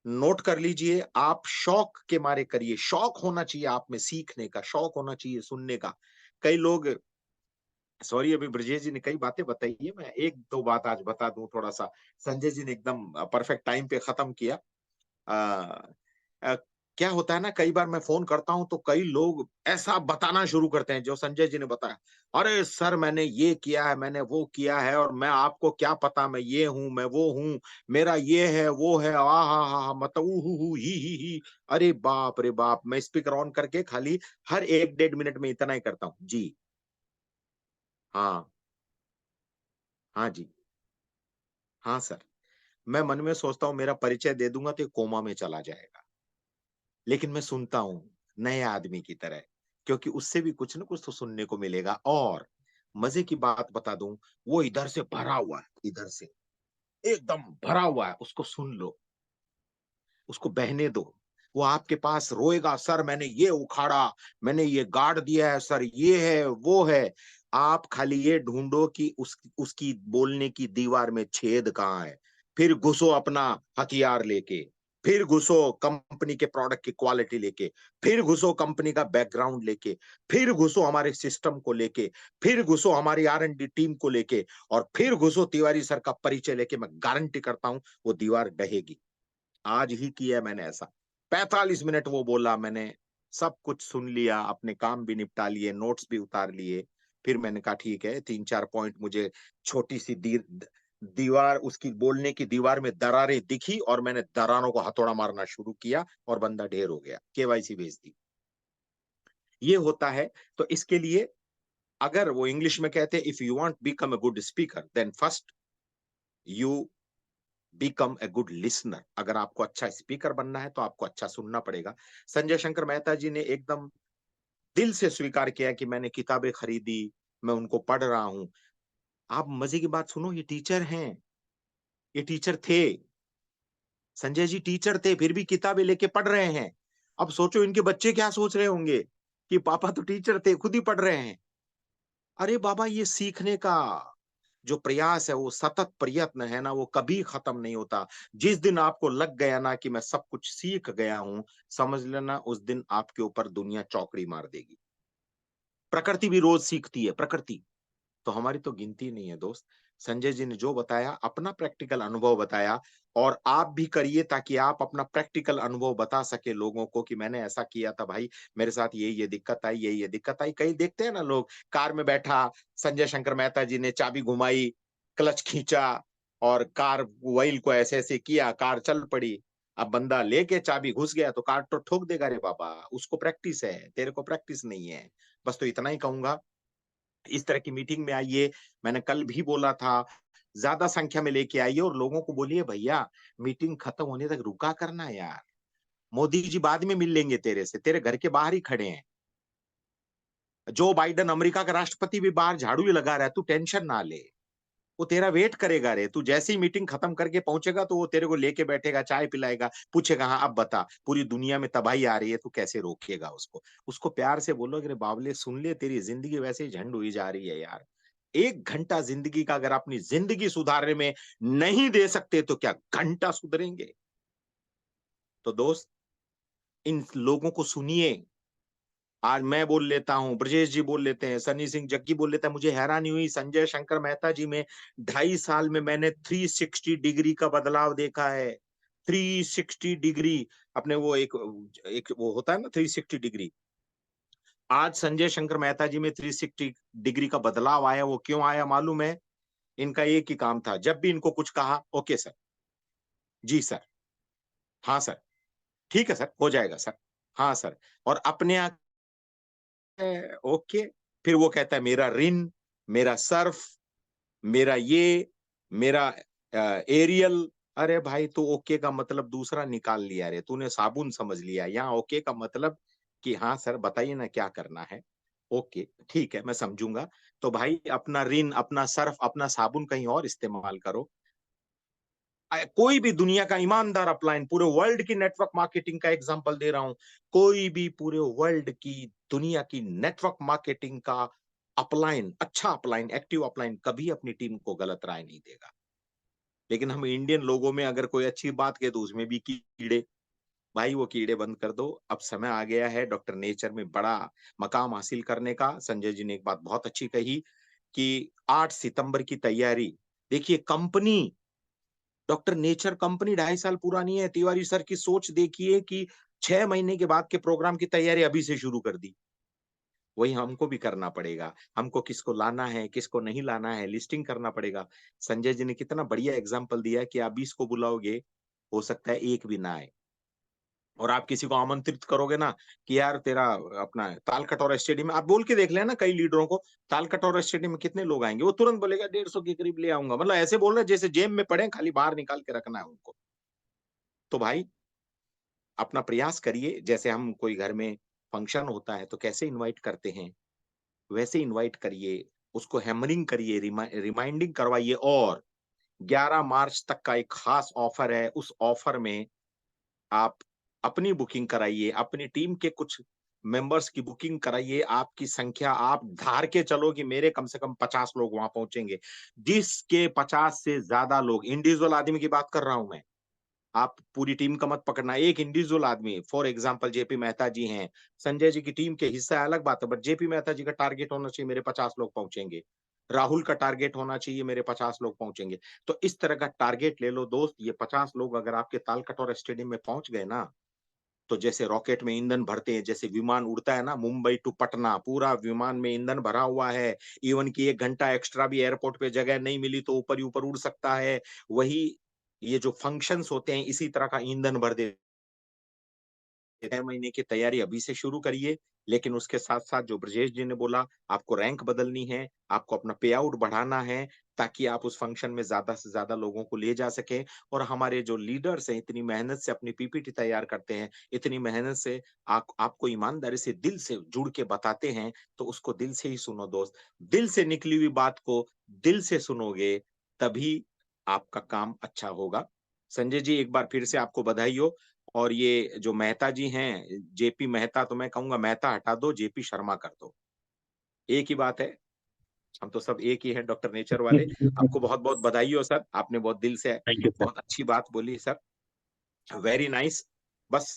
नोट कर लीजिए, आप शौक के मारे करिए। शौक होना चाहिए आप में, सीखने का शौक होना चाहिए, सुनने का। कई लोग, सॉरी अभी ब्रजेश जी ने कई बातें बताई है, मैं एक दो बात आज बता दूं थोड़ा सा। संजय जी ने एकदम परफेक्ट टाइम पे खत्म किया। अ, अ, क्या होता है ना, कई बार मैं फोन करता हूं तो कई लोग ऐसा बताना शुरू करते हैं जो संजय जी ने बताया। अरे सर मैंने ये किया है, मैंने वो किया है, और मैं आपको क्या पता, मैं ये हूं, मैं वो हूं, मेरा ये है वो है, आ हा मतलब ही। अरे बाप रे बाप, मैं स्पीकर ऑन करके खाली हर 1-1.5 मिनट में इतना ही करता हूँ जी। हाँ, हाँ जी, हाँ सर। मैं मन में सोचता हूँ मेरा परिचय दे दूंगा तो ये कोमा में चला जाएगा, लेकिन मैं सुनता हूँ नए आदमी की तरह, क्योंकि उससे भी कुछ ना कुछ तो सुनने को मिलेगा। और मजे की बात बता दूं, वो इधर से भरा हुआ है, इधर से एकदम भरा हुआ है, उसको सुन लो, उसको बहने दो। वो आपके पास रोएगा, सर मैंने ये उखाड़ा, मैंने ये गाड़ दिया है सर, ये है वो है। आप खाली ये ढूंढो कि उसकी बोलने की दीवार में छेद कहाँ है, फिर घुसो अपना हथियार लेके, फिर घुसो कंपनी के प्रोडक्ट की क्वालिटी लेके, फिर घुसो कंपनी का बैकग्राउंड लेके, फिर घुसो हमारे सिस्टम को लेके, फिर घुसो हमारी R&D टीम को लेके, और फिर घुसो तिवारी सर का परिचय लेके। मैं गारंटी करता हूं वो दीवार ढहेगी। आज ही किया मैंने ऐसा। 45 मिनट वो बोला, मैंने सब कुछ सुन लिया, अपने काम भी निपटा लिए, नोट्स भी उतार लिए। फिर मैंने कहा ठीक है, 3-4 पॉइंट मुझे छोटी सी दीवार, उसकी बोलने की दीवार में दरारें दिखी और मैंने दरारों को हथौड़ा मारना शुरू किया और बंदा ढेर हो गया, केवाईसी भेज दी। ये होता है। तो इसके लिए अगर वो इंग्लिश में कहते हैं if you want become a good speaker then first you become a good listener. अगर आपको अच्छा स्पीकर बनना है तो आपको अच्छा सुनना पड़ेगा। संजय शंकर मेहता जी ने एकदम दिल से स्वीकार किया कि मैंने किताबें खरीदी, मैं उनको पढ़ रहा हूं। आप मजे की बात सुनो, ये टीचर हैं, ये टीचर थे, संजय जी टीचर थे, फिर भी किताबें लेके पढ़ रहे हैं। अब सोचो इनके बच्चे क्या सोच रहे होंगे कि पापा तो टीचर थे, खुद ही पढ़ रहे हैं। अरे बाबा, ये सीखने का जो प्रयास है, वो सतत प्रयत्न है ना, वो कभी खत्म नहीं होता। जिस दिन आपको लग गया ना कि मैं सब कुछ सीख गया हूं, समझ लेना उस दिन आपके ऊपर दुनिया चौकड़ी मार देगी। प्रकृति भी रोज सीखती है, प्रकृति तो हमारी तो गिनती नहीं है दोस्त। संजय जी ने जो बताया, अपना प्रैक्टिकल अनुभव बताया, और आप भी करिए ताकि आप अपना प्रैक्टिकल अनुभव बता सके लोगों को कि मैंने ऐसा किया था भाई, मेरे साथ ये दिक्कत आई, ये दिक्कत आई। कई देखते हैं ना लोग, कार में बैठा संजय शंकर मेहता जी ने चाबी घुमाई, क्लच खींचा और कार व्हील को ऐसे ऐसे किया, कार चल पड़ी। अब बंदा लेके चाबी घुस गया तो कार तो ठोक देगा। रे बाबा, उसको प्रैक्टिस है, तेरे को प्रैक्टिस नहीं है। बस तो इतना ही कहूंगा, इस तरह की मीटिंग में आइए। मैंने कल भी बोला था, ज्यादा संख्या में लेके आइए और लोगों को बोलिए भैया मीटिंग खत्म होने तक रुका करना यार, मोदी जी बाद में मिल लेंगे तेरे से, तेरे घर के बाहर ही खड़े हैं। जो बाइडन अमेरिका का राष्ट्रपति भी बाहर झाड़ू ही लगा रहा है, तू टेंशन ना ले, वो तेरा वेट करेगा रे। तू जैसे ही मीटिंग खत्म करके पहुंचेगा तो वो तेरे को लेके बैठेगा, चाय पिलाएगा, पूछेगा हाँ अब बता, पूरी दुनिया में तबाही आ रही है, तू कैसे रोकेगा उसको। उसको प्यार से बोलो कि रे बावले सुन ले, तेरी जिंदगी वैसे ही झंड हुई जा रही है यार। 1 घंटा जिंदगी का अगर अपनी जिंदगी सुधारने में नहीं दे सकते तो क्या घंटा सुधरेंगे। तो दोस्त, इन लोगों को सुनिए। आज मैं बोल लेता हूँ, ब्रजेश जी बोल लेते हैं, सनी सिंह जग्गी बोल लेता है। मुझे हैरानी हुई संजय शंकर मेहता जी में 2.5 साल में मैंने 360 डिग्री का बदलाव देखा है। 360 डिग्री। अपने वो एक एक वो होता है ना 360 डिग्री। आज संजय शंकर मेहता जी में 360 डिग्री का बदलाव आया। वो क्यों आया मालूम है? इनका एक ही काम था, जब भी इनको कुछ कहा, ओके सर, जी सर, हाँ सर, ठीक है सर, हो जाएगा सर, हाँ सर। और अपने आप ओके, फिर वो कहता है मेरा रिन, मेरा सर्फ, मेरा ये, मेरा एरियल। अरे भाई, तू ओके का मतलब दूसरा निकाल लिया रे, तूने साबुन समझ लिया। यहाँ ओके का मतलब कि हाँ सर बताइए ना क्या करना है। ओके ठीक है, मैं समझूंगा। तो भाई अपना रिन, अपना सर्फ, अपना साबुन कहीं और इस्तेमाल करो। कोई भी दुनिया का ईमानदार अपलाइन, पूरे वर्ल्ड की नेटवर्क मार्केटिंग का एग्जांपल दे रहा हूं, कोई भी पूरे वर्ल्ड की दुनिया की नेटवर्क मार्केटिंग का अपलाइन, अच्छा अपलाइन, एक्टिव अपलाइन कभी अपनी टीम को गलत राय नहीं देगा। लेकिन हम इंडियन लोगों में अगर कोई अच्छी बात कहे तो उसमें भी कीड़े। भाई वो कीड़े बंद कर दो। अब समय आ गया है डॉक्टर नेचर में बड़ा मकाम हासिल करने का। संजय जी ने एक बात बहुत अच्छी कही कि 8 सितंबर की तैयारी। देखिए कंपनी, डॉक्टर नेचर कंपनी 2.5 साल पुरानी है। तिवारी सर की सोच देखिए कि 6 महीने के बाद के प्रोग्राम की तैयारी अभी से शुरू कर दी। वही हमको भी करना पड़ेगा। हमको किसको लाना है, किसको नहीं लाना है, लिस्टिंग करना पड़ेगा। संजय जी ने कितना बढ़िया एग्जाम्पल दिया कि आप 20 को बुलाओगे, हो सकता है एक भी ना आए। और आप किसी को आमंत्रित करोगे ना कि यार तेरा अपना तालकटोरा स्टेडियम में, आप बोल के देख लेना कई लीडरों को, तालकटोरा स्टेडियम में कितने लोग आएंगे, वो तुरंत बोलेगा 150 के करीब ले आऊंगा। मतलब ऐसे बोल रहे जैसे जेब में पड़े, खाली बाहर निकाल के रखना है उनको। तो भाई अपना प्रयास करिए। जैसे हम कोई घर में फंक्शन होता है तो कैसे इनवाइट करते हैं, वैसे इनवाइट करिए, उसको हैमरिंग करिए, रिमाइंडिंग करवाइए। और 11 मार्च तक का एक खास ऑफर है, उस ऑफर में आप अपनी बुकिंग कराइए, अपनी टीम के कुछ मेंबर्स की बुकिंग कराइए, आपकी संख्या आप धार के चलो कि मेरे कम से कम 50 लोग वहां पहुंचेंगे। जिसके 50 से ज्यादा लोग, इंडिविजुअल आदमी की बात कर रहा हूं मैं, आप पूरी टीम का मत पकड़ना, एक इंडिविजुअल आदमी, फॉर एग्जांपल जेपी मेहता जी हैं, संजय जी की टीम के हिस्सा है अलग बात है, बट जेपी मेहता जी का टारगेट होना चाहिए मेरे 50 लोग पहुंचेंगे, राहुल का टारगेट होना चाहिए मेरे 50 लोग पहुंचेंगे। तो इस तरह का टारगेट ले लो दोस्त, ये 50 लोग अगर आपके तालकटोरा स्टेडियम में पहुंच गए ना, तो जैसे रॉकेट में ईंधन भरते हैं, जैसे विमान उड़ता है ना मुंबई टू पटना, पूरा विमान में ईंधन भरा हुआ है, इवन की 1 घंटा एक्स्ट्रा भी एयरपोर्ट पे जगह नहीं मिली तो ऊपर ही ऊपर उड़ सकता है। वही ये जो फंक्शंस होते हैं इसी तरह का ईंधन भर दे। 6 महीने की तैयारी अभी से शुरू करिए, लेकिन उसके साथ साथ जो ब्रजेश जी ने बोला, आपको रैंक बदलनी है, आपको अपना पे आउट बढ़ाना है, ताकि आप उस फंक्शन में ज्यादा से ज्यादा लोगों को ले जा सके। और हमारे जो लीडर्स हैं इतनी मेहनत से अपनी पीपीटी तैयार करते हैं, इतनी मेहनत से आपको ईमानदारी से दिल से जुड़ के बताते हैं, तो उसको दिल से ही सुनो दोस्त। दिल से निकली हुई बात को दिल से सुनोगे, तभी आपका काम अच्छा होगा। संजय जी एक बार फिर से आपको बधाई हो। और ये जो मेहता जी हैं, जेपी मेहता, तो मैं कहूंगा मेहता हटा दो, जेपी शर्मा कर दो, एक ही बात है। हम तो सब एक ही हैं डॉक्टर नेचर वाले। आपको बहुत बहुत बधाई हो सर, आपने बहुत दिल से थैंक यू सर। बहुत अच्छी बात बोली सर, वेरी नाइस। बस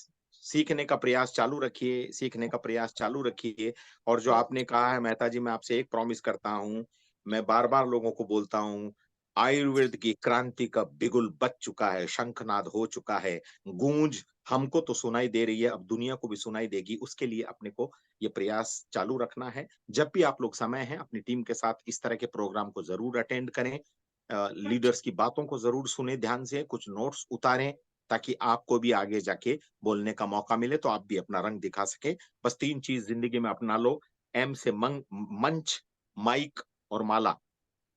सीखने का प्रयास चालू रखिए, सीखने का प्रयास चालू रखिए। और जो आपने कहा है मेहता जी, मैं आपसे एक प्रॉमिस करता हूं, मैं बार बार लोगों को बोलता हूं, आयुर्वेद की क्रांति का बिगुल बज चुका है, शंखनाद हो चुका है, गूंज हमको तो सुनाई दे रही है, अब दुनिया को भी सुनाई देगी। उसके लिए अपने को ये प्रयास चालू रखना है। जब भी आप लोग समय है, अपनी टीम के साथ इस तरह के प्रोग्राम को जरूर अटेंड करें, लीडर्स की बातों को जरूर सुने ध्यान से, कुछ नोट्स उतारें, ताकि आपको भी आगे जाके बोलने का मौका मिले, तो आप भी अपना रंग दिखा सके। बस 3 चीज जिंदगी में अपना लो, एम से मंच, माइक और माला।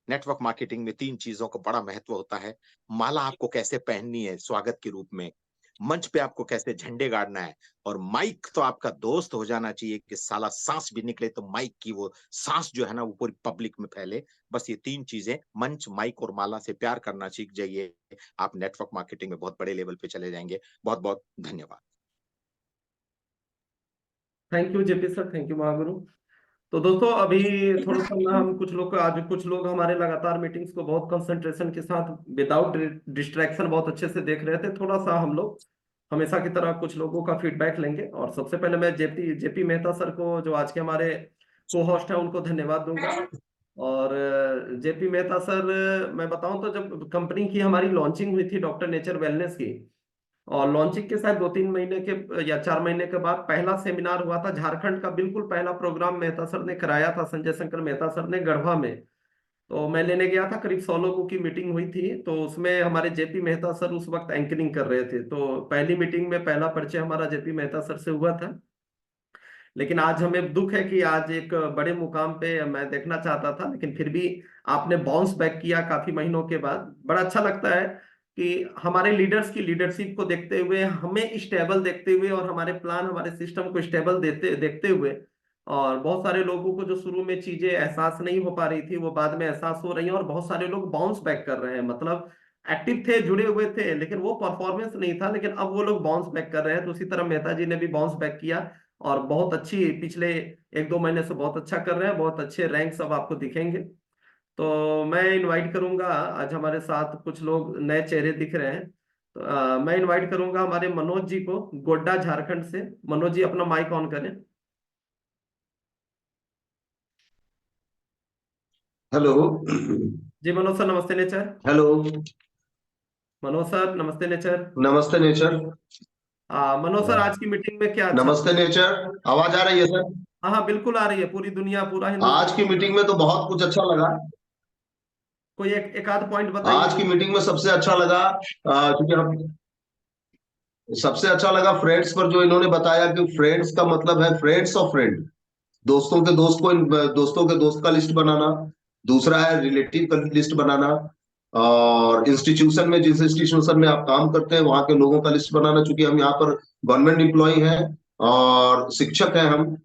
नेटवर्क मार्केटिंग में 3 चीजों का बड़ा महत्व होता है। माला आपको कैसे पहननी है स्वागत के रूप में, मंच पे आपको कैसे झंडे गाड़ना है, और माइक तो आपका दोस्त हो जाना चाहिए कि साला सांस भी निकले तो माइक की वो सांस जो है ना वो पूरी पब्लिक में फैले। बस ये 3 चीजें, मंच, माइक और माला से प्यार करना सीख जाइए, आप नेटवर्क मार्केटिंग में बहुत बड़े लेवल पे चले जाएंगे। बहुत बहुत धन्यवाद। Thank you JP sir, thank you Mahaguru. तो दोस्तों अभी थोड़ा सा ना, हम कुछ लोग आज कुछ लोग हमारे लगातार मीटिंग्स को बहुत कंसंट्रेशन के साथ विदाउट डिस्ट्रैक्शन बहुत अच्छे से देख रहे थे। थोड़ा सा हम लोग हमेशा की तरह कुछ लोगों का फीडबैक लेंगे। और सबसे पहले मैं जेपी मेहता सर को, जो आज के हमारे को होस्ट है, उनको धन्यवाद दूंगा। और जेपी मेहता सर, मैं बताऊं तो जब कंपनी की हमारी लॉन्चिंग हुई थी डॉक्टर नेचर वेलनेस की, और लॉन्चिंग के साथ 2-3 महीने के या 4 महीने के बाद पहला सेमिनार हुआ था झारखंड का, बिल्कुल पहला प्रोग्राम मेहता सर ने कराया था, संजय शंकर मेहता सर ने, गढ़वा में। तो मैं लेने गया था, करीब 100 लोगों की मीटिंग हुई थी। तो उसमें हमारे जेपी मेहता सर उस वक्त एंकरिंग कर रहे थे। तो पहली मीटिंग में पहला परिचय हमारा जेपी मेहता सर से हुआ था। लेकिन आज हमें दुख है कि आज एक बड़े मुकाम पे मैं देखना चाहता था, लेकिन फिर भी आपने बाउंस बैक किया काफी महीनों के बाद। बड़ा अच्छा लगता है कि हमारे लीडर्स की लीडरशिप को देखते हुए, हमें स्टेबल देखते हुए, और हमारे प्लान, हमारे सिस्टम को स्टेबल देखते हुए, और बहुत सारे लोगों को जो शुरू में चीजें एहसास नहीं हो पा रही थी वो बाद में एहसास हो रही हैं, और बहुत सारे लोग बाउंस बैक कर रहे हैं। मतलब एक्टिव थे, जुड़े हुए थे, लेकिन वो परफॉर्मेंस नहीं था, लेकिन अब वो लोग बाउंस बैक कर रहे हैं। तो उसी तरह मेहता जी ने भी बाउंस बैक किया, और बहुत अच्छी पिछले 1-2 महीने से बहुत अच्छा कर रहे हैं, बहुत अच्छे रैंक सब आपको दिखेंगे। तो मैं इनवाइट करूंगा, आज हमारे साथ कुछ लोग नए चेहरे दिख रहे हैं। तो मैं इनवाइट करूंगा हमारे मनोज जी को, गोड्डा झारखंड से। मनोज जी अपना माइक ऑन करें। हेलो। जी मनोज सर, नमस्ते नेचर। हेलो। मनोज सर नमस्ते नेचर। नमस्ते नेचर। मनोज सर, आज की मीटिंग में क्या अच्छा नमस्ते नेचर, आवाज आ रही है सर? हाँ हाँ, बिल्कुल आ रही है, पूरी दुनिया, पूरा आज हिंदुस्तान। की मीटिंग में तो बहुत कुछ अच्छा लगा। कोई एक आध पॉइंट बताइए। आज की मीटिंग में सबसे अच्छा लगा क्योंकि हम सबसे अच्छा लगा फ्रेंड्स पर, जो इन्होंने बताया कि फ्रेंड्स का मतलब है फ्रेंड्स ऑफ फ्रेंड, दोस्तों के दोस्त को, दोस्तों के दोस्त का लिस्ट बनाना। दूसरा है रिलेटिव का लिस्ट बनाना। और इंस्टीट्यूशन में, जिस इंस्टीट्यूशन में आप काम करते हैं वहां के लोगों का लिस्ट बनाना। चूंकि हम यहाँ पर गवर्नमेंट एम्प्लॉय हैं और शिक्षक हैं हम,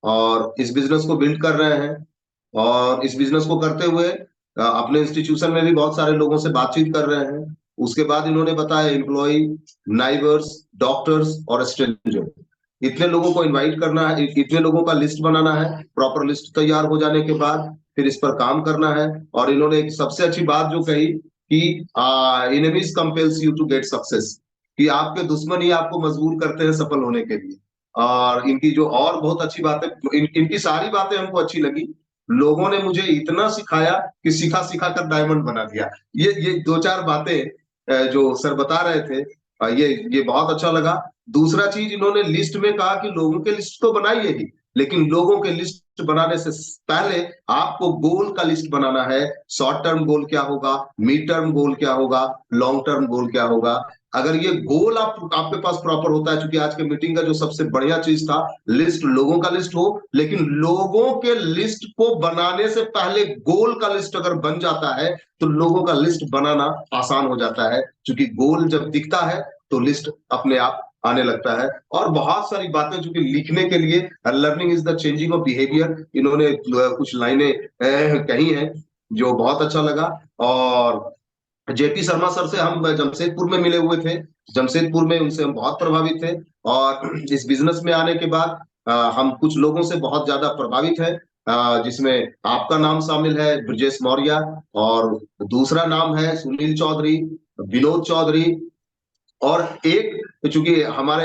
और इस बिजनेस को बिल्ड कर रहे हैं, और इस बिजनेस को करते हुए अपने इंस्टीट्यूशन में भी बहुत सारे लोगों से बातचीत कर रहे हैं। उसके बाद इन्होंने बताया एम्प्लॉय, नाइबर्स, डॉक्टर्स और स्ट्रेंजर। इतने लोगों को इनवाइट करना है, इतने लोगों का लिस्ट बनाना है, प्रॉपर लिस्ट तैयार हो जाने के बाद फिर इस पर काम करना है। और इन्होंने एक सबसे अच्छी बात जो कही कि enemies compels you to get success, कि आपके दुश्मन ही आपको मजबूर करते हैं सफल होने के लिए। और इनकी जो और बहुत अच्छी बात है, इनकी सारी बातें हमको अच्छी लगी। लोगों ने मुझे इतना सिखाया कि सिखा सिखा कर डायमंड बना दिया। ये दो चार बातें जो सर बता रहे थे, ये बहुत अच्छा लगा। दूसरा चीज इन्होंने लिस्ट में कहा कि लोगों के लिस्ट तो बनाइए ही, लेकिन लोगों के लिस्ट बनाने से पहले आपको गोल का लिस्ट बनाना है। शॉर्ट टर्म गोल क्या होगा, मिड टर्म गोल क्या होगा, लॉन्ग टर्म गोल क्या होगा। अगर ये गोल आपके पास प्रॉपर होता है, क्योंकि आज के मीटिंग का जो सबसे बढ़िया चीज था, लिस्ट लोगों का लिस्ट हो, लेकिन लोगों के लिस्ट को बनाने से पहले गोल का लिस्ट अगर बन जाता है तो लोगों का लिस्ट बनाना आसान हो जाता है, क्योंकि गोल जब दिखता है तो लिस्ट अपने आप आने लगता है। और बहुत सारी बातें जो कि लिखने के लिए, learning is the changing of behaviour, इन्होंने कुछ लाइनें कही हैं जो बहुत अच्छा लगा। और जेपी शर्मा सर से हम जमशेदपुर में मिले हुए थे, जमशेदपुर में उनसे हम बहुत प्रभावित थे। और इस बिजनेस में आने के बाद हम कुछ लोगों से बहुत ज्यादा प्रभावित हैं, जिसमें आपका नाम शामिल है, ब्रजेश मौर्य, और दूसरा नाम है सुनील चौधरी, विनोद चौधरी, और एक, चूंकि हमारे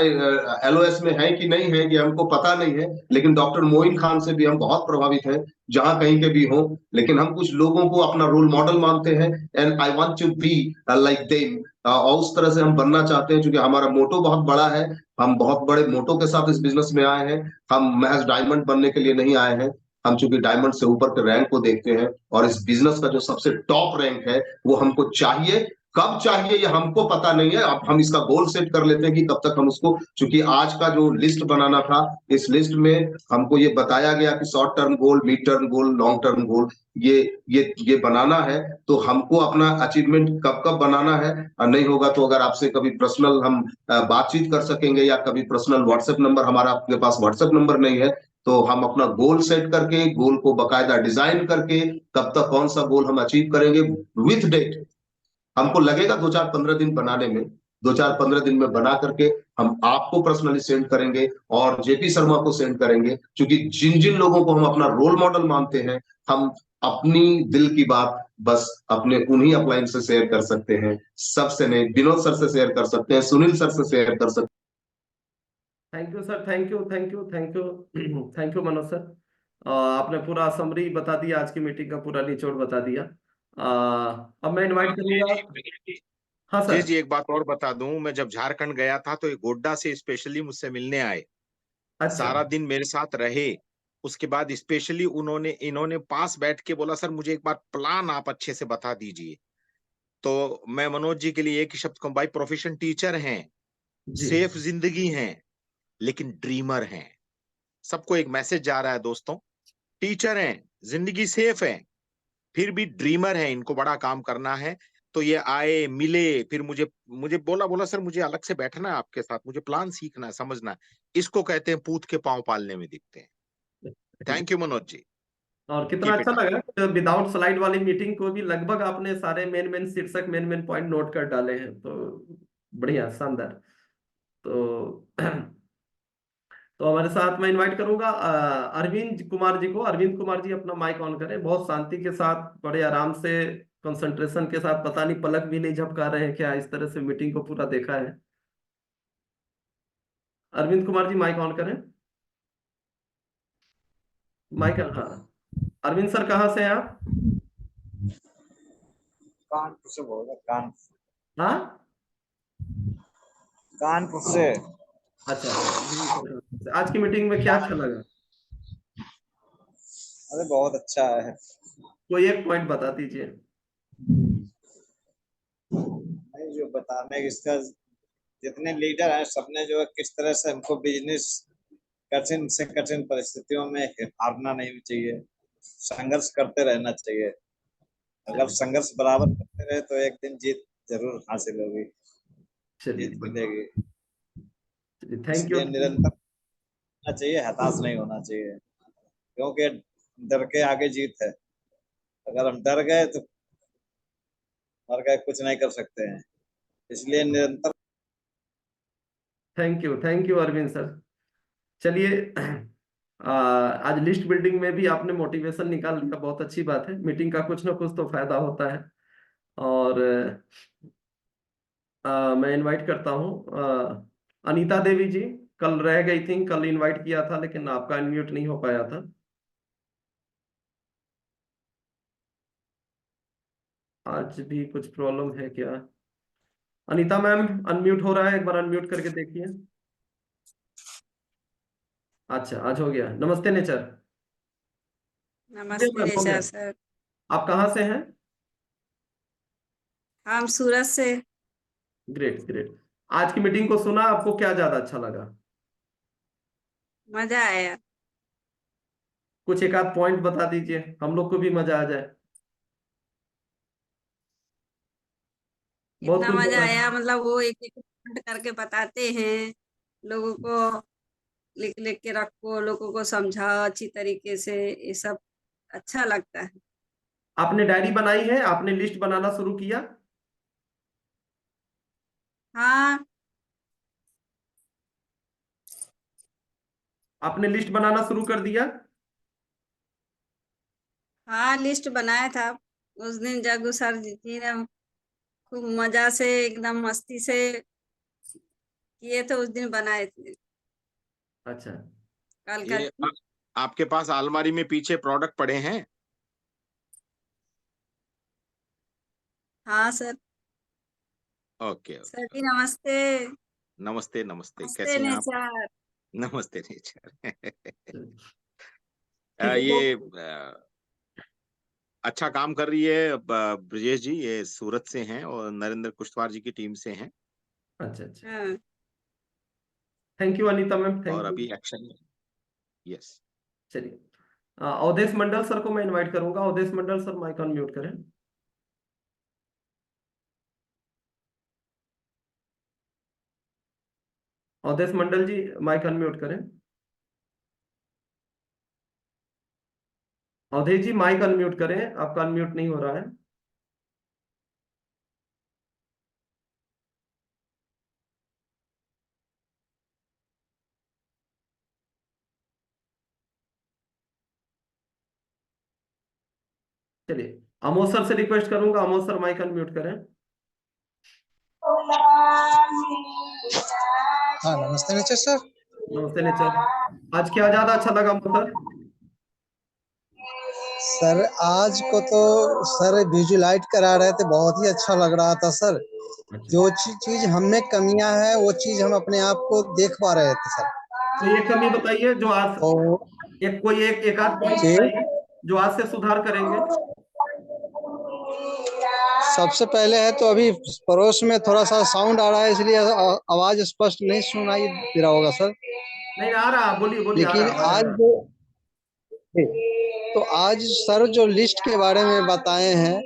एलओएस में है कि नहीं है ये हमको पता नहीं है, लेकिन डॉक्टर मोइन खान से भी हम बहुत प्रभावित हैं, जहां कहीं के भी हो। लेकिन हम कुछ लोगों को अपना रोल मॉडल मानते हैं, and I want to be like them, और उस तरह से हम बनना चाहते हैं, क्योंकि हमारा मोटो बहुत बड़ा है। हम बहुत बड़े मोटो के साथ इस बिजनेस में आए हैं। हम महज डायमंड बनने के लिए नहीं आए हैं, हम चूंकि डायमंड से ऊपर के रैंक को देखते हैं, और इस बिजनेस का जो सबसे टॉप रैंक है वो हमको चाहिए। कब चाहिए ये हमको पता नहीं है, अब हम इसका गोल सेट कर लेते हैं कि कब तक हम उसको, क्योंकि आज का जो लिस्ट बनाना था, इस लिस्ट में हमको ये बताया गया कि short term goal, mid term goal, long term goal, ये बनाना है। तो हमको अपना अचीवमेंट कब कब बनाना है, और नहीं होगा तो अगर आपसे कभी पर्सनल हम बातचीत कर सकेंगे, या कभी पर्सनल व्हाट्सएप नंबर, हमारा आपके पास व्हाट्सएप नंबर नहीं है, तो हम अपना गोल सेट करके, गोल को बकायदा डिजाइन करके, कब तक कौन सा गोल हम अचीव करेंगे विथ डेट, हमको लगेगा 2-4-15 दिन बनाने में, 2-4-15 दिन में बना करके हम आपको पर्सनली सेंड करेंगे, और जेपी शर्मा को सेंड करेंगे, क्योंकि जिन जिन लोगों को हम अपना रोल मॉडल मानते हैं, हम अपनी दिल की बात बस अपने उन्हीं अपलाइन से शेयर कर सकते हैं, सबसे नहीं। विनोद सर से शेयर कर सकते हैं, सुनील सर से शेयर कर सकते thank you sir, thank you, thank you, thank you, thank you Manoj sir. आपने पूरा समरी बता दिया, आज की मीटिंग का पूरा निचोड़ बता दिया। अब मैं इनवाइट करूंगा। हाँ जी सर। जी, एक बात और बता दूं, मैं जब झारखंड गया था तो एक गोड्डा से स्पेशली मुझसे मिलने आए, अच्छा। सारा दिन मेरे साथ रहे। उसके बाद स्पेशली इन्होंने पास बैठ के बोला, सर मुझे एक बार प्लान आप अच्छे से बता दीजिए। तो मैं मनोज जी के लिए एक ही शब्द कहूं, भाई प्रोफेशन टीचर हैं, जी। सेफ जिंदगी हैं, लेकिन ड्रीमर हैं। सबको एक मैसेज जा रहा है दोस्तों, टीचर हैं, जिंदगी सेफ है, फिर भी ड्रीमर है, इनको बड़ा काम करना है। तो ये आए, मिले, फिर मुझे मुझे बोला बोला सर मुझे अलग से बैठना है आपके साथ, मुझे प्लान सीखना है, समझना है। इसको कहते हैं पूत के पांव पालने में दिखते हैं। थैंक यू मनोज जी, और कितना कीप अच्छा इट अप। लगा, विदाउट स्लाइड वाली मीटिंग को भी लगभग आपने सारे मेन मेन शीर्षक, मेन मेन पॉइंट नोट कर डाले हैं, तो बढ़िया, शानदार। तो तो हमारे साथ मैं इनवाइट करूंगा अरविंद कुमार जी को। अरविंद कुमार जी अपना माइक ऑन करें, बहुत शांति के साथ, बड़े आराम से, कंसंट्रेशन के साथ, पता नहीं पलक भी नहीं झपका रहे हैं क्या, इस तरह से मीटिंग को पूरा देखा है। अरविंद कुमार जी माइक ऑन करें। माइक, हाँ। अरविंद सर कहाँ से हैं आप? कानपुर से बोल रहा, कानपुर, हाँ, कानपुर से। अच्छा अच्छा। आज की मीटिंग में क्या अच्छा लगा? अरे बहुत अच्छा है। कोई एक पॉइंट बता दीजिए। नहीं, जो बताने की, इसका जितने लीडर हैं सबने जो है किस तरह से हमको बिजनेस कठिन से कठिन परिस्थितियों में हारना नहीं चाहिए, संघर्ष करते रहना चाहिए। अगर संघर्ष बराबर करते रहे तो एक दिन जीत जरूर हासिल होगी, चलिए जीत मिलेगी। चलिए, थैंक यू। इसलिए निरंतर रहना चाहिए, हताश नहीं होना चाहिए, क्योंकि डर के आगे जीत है। अगर हम डर गए तो मर गए, कुछ नहीं कर सकते हैं। इसलिए निरंतर। Thank you Arvind sir. चलिए, आज लिस्ट बिल्डिंग में भी आपने मोटिवेशन निकाल लिया, बहुत अच्छी बात है। मीटिंग का कुछ ना कुछ तो फायदा होता है। और मैं इनवाइट करता हूँ अनीता देवी जी। कल रह गई थी, कल इनवाइट किया था लेकिन आपका अनम्यूट नहीं हो पाया था। आज भी कुछ प्रॉब्लम है क्या? अनीता मैम, अनम्यूट हो रहा है, एक बार अनम्यूट करके देखिए। अच्छा, आज हो गया। नमस्ते नेचर। नमस्ते मैम, हो गया। Nature sir. आप कहाँ से हैं? हम सूरत से। Great great. आज की मीटिंग को सुना, आपको क्या ज्यादा अच्छा लगा? मजा आया। कुछ एक आध पॉइंट बता दीजिए, हम लोग को भी मजा आ जाए। बहुत इतना कुछ मजा बोला। आया, मतलब वो एक एक पॉइंट करके बताते हैं लोगों को। लिख लिख के रखो, लोगों को समझाओ अच्छी तरीके से, ये सब अच्छा लगता है। आपने डायरी बनाई है? आपने लिस्ट बनाना शुरू किया? हाँ। आपने लिस्ट बनाना शुरू कर दिया? हाँ, लिस्ट बनाया था उस दिन जग्गू सर जी ने खूब मजा से एकदम मस्ती से किए थे, उस दिन बनाए थे। अच्छा। कल का ये आपके पास अलमारी में पीछे प्रोडक्ट पड़े हैं? हाँ सर। Okay sir okay. जी नमस्ते। नमस्ते नमस्ते, नमस्ते कैसे हैं आप? नेचर। नमस्ते नेचर। ठीक है तो ये अच्छा काम कर रही है ब्रजेश जी, ये सूरत से हैं और नरेंद्र कुशवाहा जी की टीम से हैं। अच्छा अच्छा, हाँ। थैंक यू अनीता मैम, और थैंक यू। अभी एक्शन में। यस। चलिए, अवधेश मंडल सर को मैं इनवाइट करूंगा। अवधेश मंडल सर, माइक अनम्यूट करें। अवधेश मंडल जी, माइक अनम्यूट करें। अवधेश जी, माइक अनम्यूट करें, आपका अनम्यूट नहीं हो रहा है। चलिए, अमोद सर से रिक्वेस्ट करूंगा, अमोद सर माइक अनम्यूट करें। हाँ, नमस्ते नेचर सर। नमस्ते नेचर। आज क्या ज्यादा अच्छा लगा अमोद सर? सर आज को तो सर विजुलाइट करा रहे थे, बहुत ही अच्छा लग रहा था सर। अच्छा, जो चीज हम में कमियां है वो चीज हम अपने आप को देख पा रहे थे सर। तो ये कमी बताइए जो आज, तो कोई एक आध पॉइंट जी, बताइए जो आज से सुधार करेंगे। सबसे पहले है तो अभी पड़ोस में थोड़ा सा साउंड आ रहा है, इसलिए आवाज स्पष्ट नहीं सुनाई दे रहा होगा सर। नहीं आ रहा, बोलिए बोलिए, आ लेकिन रहा, आवाज आ आज रहा। जो तो आज सर जो लिस्ट के बारे में बताए हैं,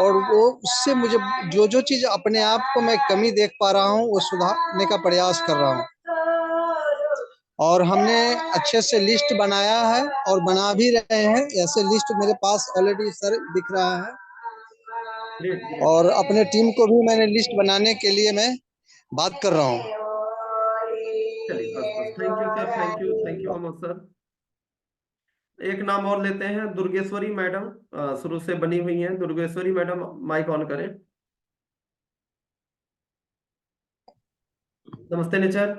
और वो उससे मुझे जो जो चीज अपने आप को मैं कमी देख पा रहा हूँ वो सुधारने का प्रयास कर रहा हूँ। और हमने अच्छे से लिस्ट बनाया है और बना भी रहे हैं। ऐसे लिस्ट मेरे पास ऑलरेडी सर दिख रहा है। Great great. और अपने टीम को भी मैंने लिस्ट बनाने के लिए मैं बात कर रहा हूँ। चलिए, बस बस, thank you sir, thank you Amod sir. एक नाम और लेते हैं, दुर्गेश्वरी मैडम, शुरू से बनी हुई हैं। दुर्गेश्वरी मैडम, माइक ऑन करें। नमस्ते नेचर।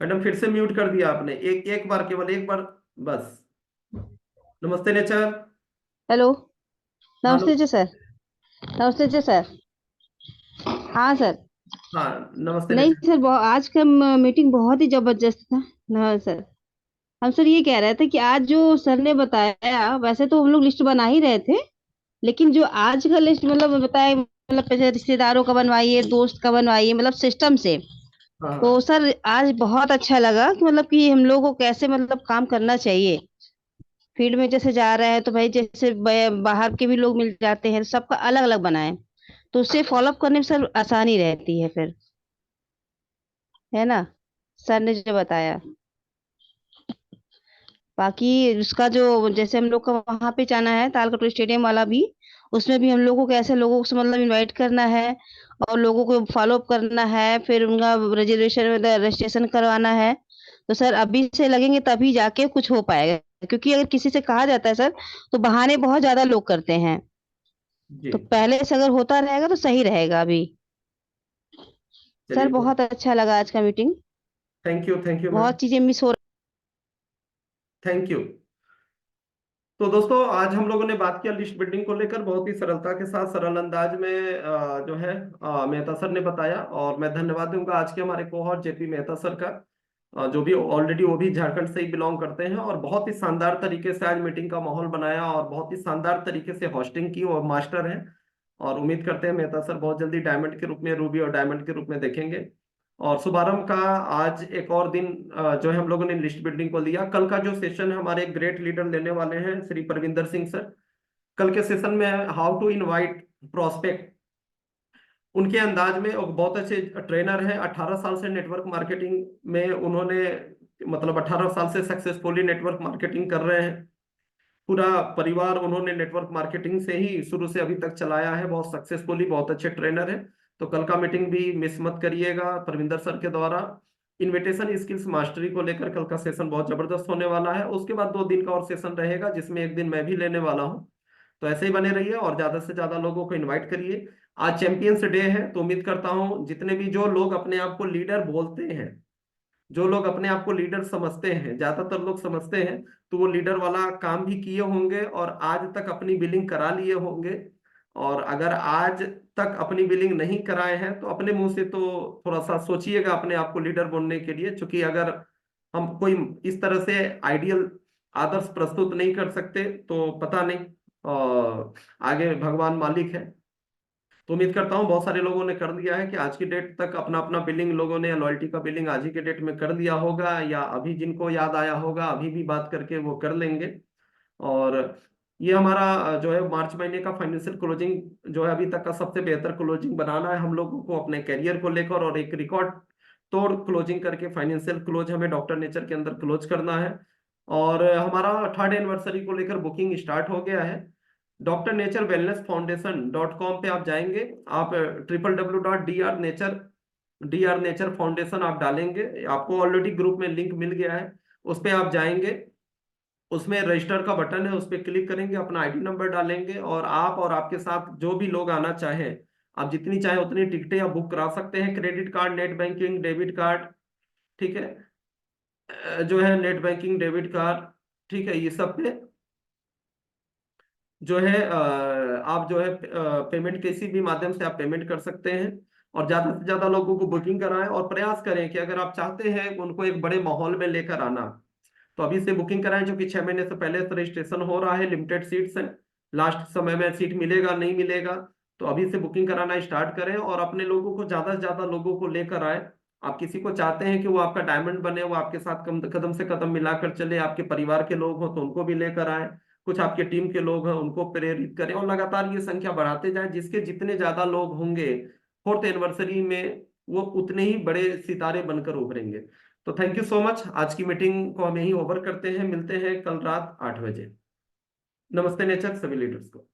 मैडम फिर से म्यूट कर दिया आपने, एक एक बार, केवल एक बार, बस। नमस्ते नेचर। हेलो। हाँ नमस्ते जी सर। नमस्ते जी सर। हाँ सर। हाँ, नमस्ते नहीं नेचर। सर, आज का मीटिंग बहुत ही जबरदस्त था। हाँ सर। हम सर ये कह रहे थे कि आज जो सर ने बताया, वैसे तो हम लोग लिस्ट बना ही रहे थे, लेकिन जो आज का लिस्ट मतलब बताया, मतलब जैसे रिश्तेदारों का बनवाइए, दोस्त का बनवाइए, मतलब सिस्टम से। हाँ तो हाँ, सर आज बहुत अच्छा लगा कि मतलब कि हम लोगों को कैसे मतलब काम करना चाहिए। फील्ड में जैसे जा रहे हैं तो भाई जैसे बाहर के भी लोग मिल जाते हैं, सबका अलग अलग बनाए, तो उससे फॉलोअप करने में सर आसानी रहती है फिर, है ना? सर ने जो बताया। बाकी उसका जो जैसे हम लोग का वहां पे जाना है तालकटोरा स्टेडियम वाला भी, उसमें भी हम लोगों को कैसे लोगों से मतलब इनवाइट करना है, और लोगों को फॉलो अप करना है, फिर उनका रजिस्ट्रेशन करवाना है। तो सर अभी से लगेंगे तभी जाके कुछ हो पाएगा, क्योंकि अगर किसी से कहा जाता है सर तो बहाने बहुत ज्यादा लोग करते हैं। जी तो पहले से अगर होता रहेगा तो सही रहेगा अभी। सर चलिए, बहुत अच्छा लगा आज का मीटिंग, थैंक यू मैम, बहुत चीजें मिस हो थैंक यू। तो दोस्तों आज हम लोगों ने बात किया लिस्ट बिल्डिंग को लेकर, बहुत ही सरलता के साथ सरल अंदाज में जो है मेहता सर ने बताया। और मैं धन्यवाद दूंगा आज के हमारे कोहॉर्ट जेपी मेहता सर का, जो भी ऑलरेडी वो भी झारखंड से ही बिलोंग करते हैं, और बहुत ही शानदार तरीके से आज मीटिंग का माहौल बनाया और बहुत ही शानदार तरीके से होस्टिंग की, और मास्टर हैं। और उम्मीद करते हैं मेहता सर बहुत जल्दी डायमंड के रूप में, रूबी और डायमंड के रूप में देखेंगे। और शुभारंभ का आज एक और दिन जो है हम लोगों ने लिस्ट बिल्डिंग को लिया। कल का जो सेशन है हमारे ग्रेट लीडर लेने वाले हैं श्री परविंदर सिंह सर। कल के सेशन में हाउ टू इनवाइट प्रोस्पेक्ट, उनके अंदाज में, और बहुत अच्छे ट्रेनर हैं, 18 साल से नेटवर्क मार्केटिंग में उन्होंने, मतलब 18 साल से सक्सेसफुली नेटवर्क मार्केटिंग कर रहे हैं। पूरा परिवार उन्होंने नेटवर्क मार्केटिंग से ही शुरू से अभी तक चलाया है, बहुत सक्सेसफुली, बहुत अच्छे ट्रेनर है। तो कल का मीटिंग भी मिस मत करिएगा, परविंदर सर के द्वारा इन्विटेशन स्किल्स मास्टरी को लेकर कल का सेशन बहुत जबरदस्त होने वाला है। उसके बाद 2 दिन का और सेशन रहेगा, जिसमें एक दिन मैं भी लेने वाला हूँ। तो ऐसे ही बने रहिए और ज्यादा से ज्यादा लोगों को इन्वाइट करिए। आज चैंपियंस डे है, तो उम्मीद करता हूँ जितने भी जो लोग अपने आप को लीडर बोलते हैं, जो लोग अपने आप को लीडर समझते हैं, ज्यादातर लोग समझते हैं, तो वो लीडर वाला काम भी किए होंगे और आज तक अपनी बिलिंग करा लिए होंगे। और अगर आज तक अपनी बिलिंग नहीं कराए हैं तो अपने मुंह से तो थोड़ा सा सोचिएगा अपने आप को लीडर बनने के लिए, क्योंकि अगर हम कोई इस तरह से आइडियल आदर्श प्रस्तुत नहीं कर सकते तो पता नहीं, आगे भगवान मालिक है। तो उम्मीद करता हूँ बहुत सारे लोगों ने कर दिया है कि आज की डेट तक अपना अपना बिलिंग लोगों ने, लॉयल्टी का बिलिंग आज ही के डेट में कर दिया होगा, या अभी जिनको याद आया होगा अभी भी बात करके वो कर लेंगे। और ये हमारा जो है मार्च महीने का फाइनेंशियल क्लोजिंग जो है अभी तक का सबसे बेहतर क्लोजिंग बनाना है हम लोगों को अपने करियर को लेकर, और एक रिकॉर्ड तोड़ क्लोजिंग करके फाइनेंशियल क्लोज हमें डॉक्टर नेचर के अंदर क्लोज करना है। और हमारा 3rd एनिवर्सरी को लेकर बुकिंग स्टार्ट हो गया है। Doctor nature wellness foundation .com पे आप जाएंगे, आप www.drnature फाउंडेशन आप डालेंगे, आपको ऑलरेडी ग्रुप में लिंक मिल गया है, उस पर आप जाएंगे, उसमें रजिस्टर का बटन है, उस पर क्लिक करेंगे, अपना आईडी नंबर डालेंगे, और आप और आपके साथ जो भी लोग आना चाहें, आप जितनी चाहे उतनी टिकटें आप बुक करा सकते हैं। Credit card, net banking, debit card, ठीक है, जो है नेट बैंकिंग, डेबिट कार्ड, ठीक है, ये सब पे जो है आप जो है पेमेंट किसी भी माध्यम से आप पेमेंट कर सकते हैं। और ज्यादा से ज्यादा लोगों को बुकिंग कराएं, और प्रयास करें कि अगर आप चाहते हैं उनको एक बड़े माहौल में लेकर आना, तो अभी से बुकिंग कराएं, जो कि 6 महीने से पहले से रजिस्ट्रेशन हो रहा है। लिमिटेड सीट्स हैं, लास्ट समय में सीट मिलेगा नहीं मिलेगा, तो अभी से बुकिंग कराना स्टार्ट करें और अपने लोगों को, ज्यादा से ज्यादा लोगों को लेकर आए। आप किसी को चाहते हैं कि वो आपका डायमंड बने, वो आपके साथ कदम से कदम मिलाकर चले, आपके परिवार के लोग हो तो उनको भी लेकर आए, कुछ आपके टीम के लोग हैं उनको प्रेरित करें, और लगातार ये संख्या बढ़ाते जाएं। जिसके जितने ज्यादा लोग होंगे 4th एनिवर्सरी में, वो उतने ही बड़े सितारे बनकर उभरेंगे। तो थैंक यू सो मच। आज की मीटिंग को हम यहीं ओवर करते हैं, मिलते हैं कल रात 8 बजे। नमस्ते नेचर सभी लीडर्स को।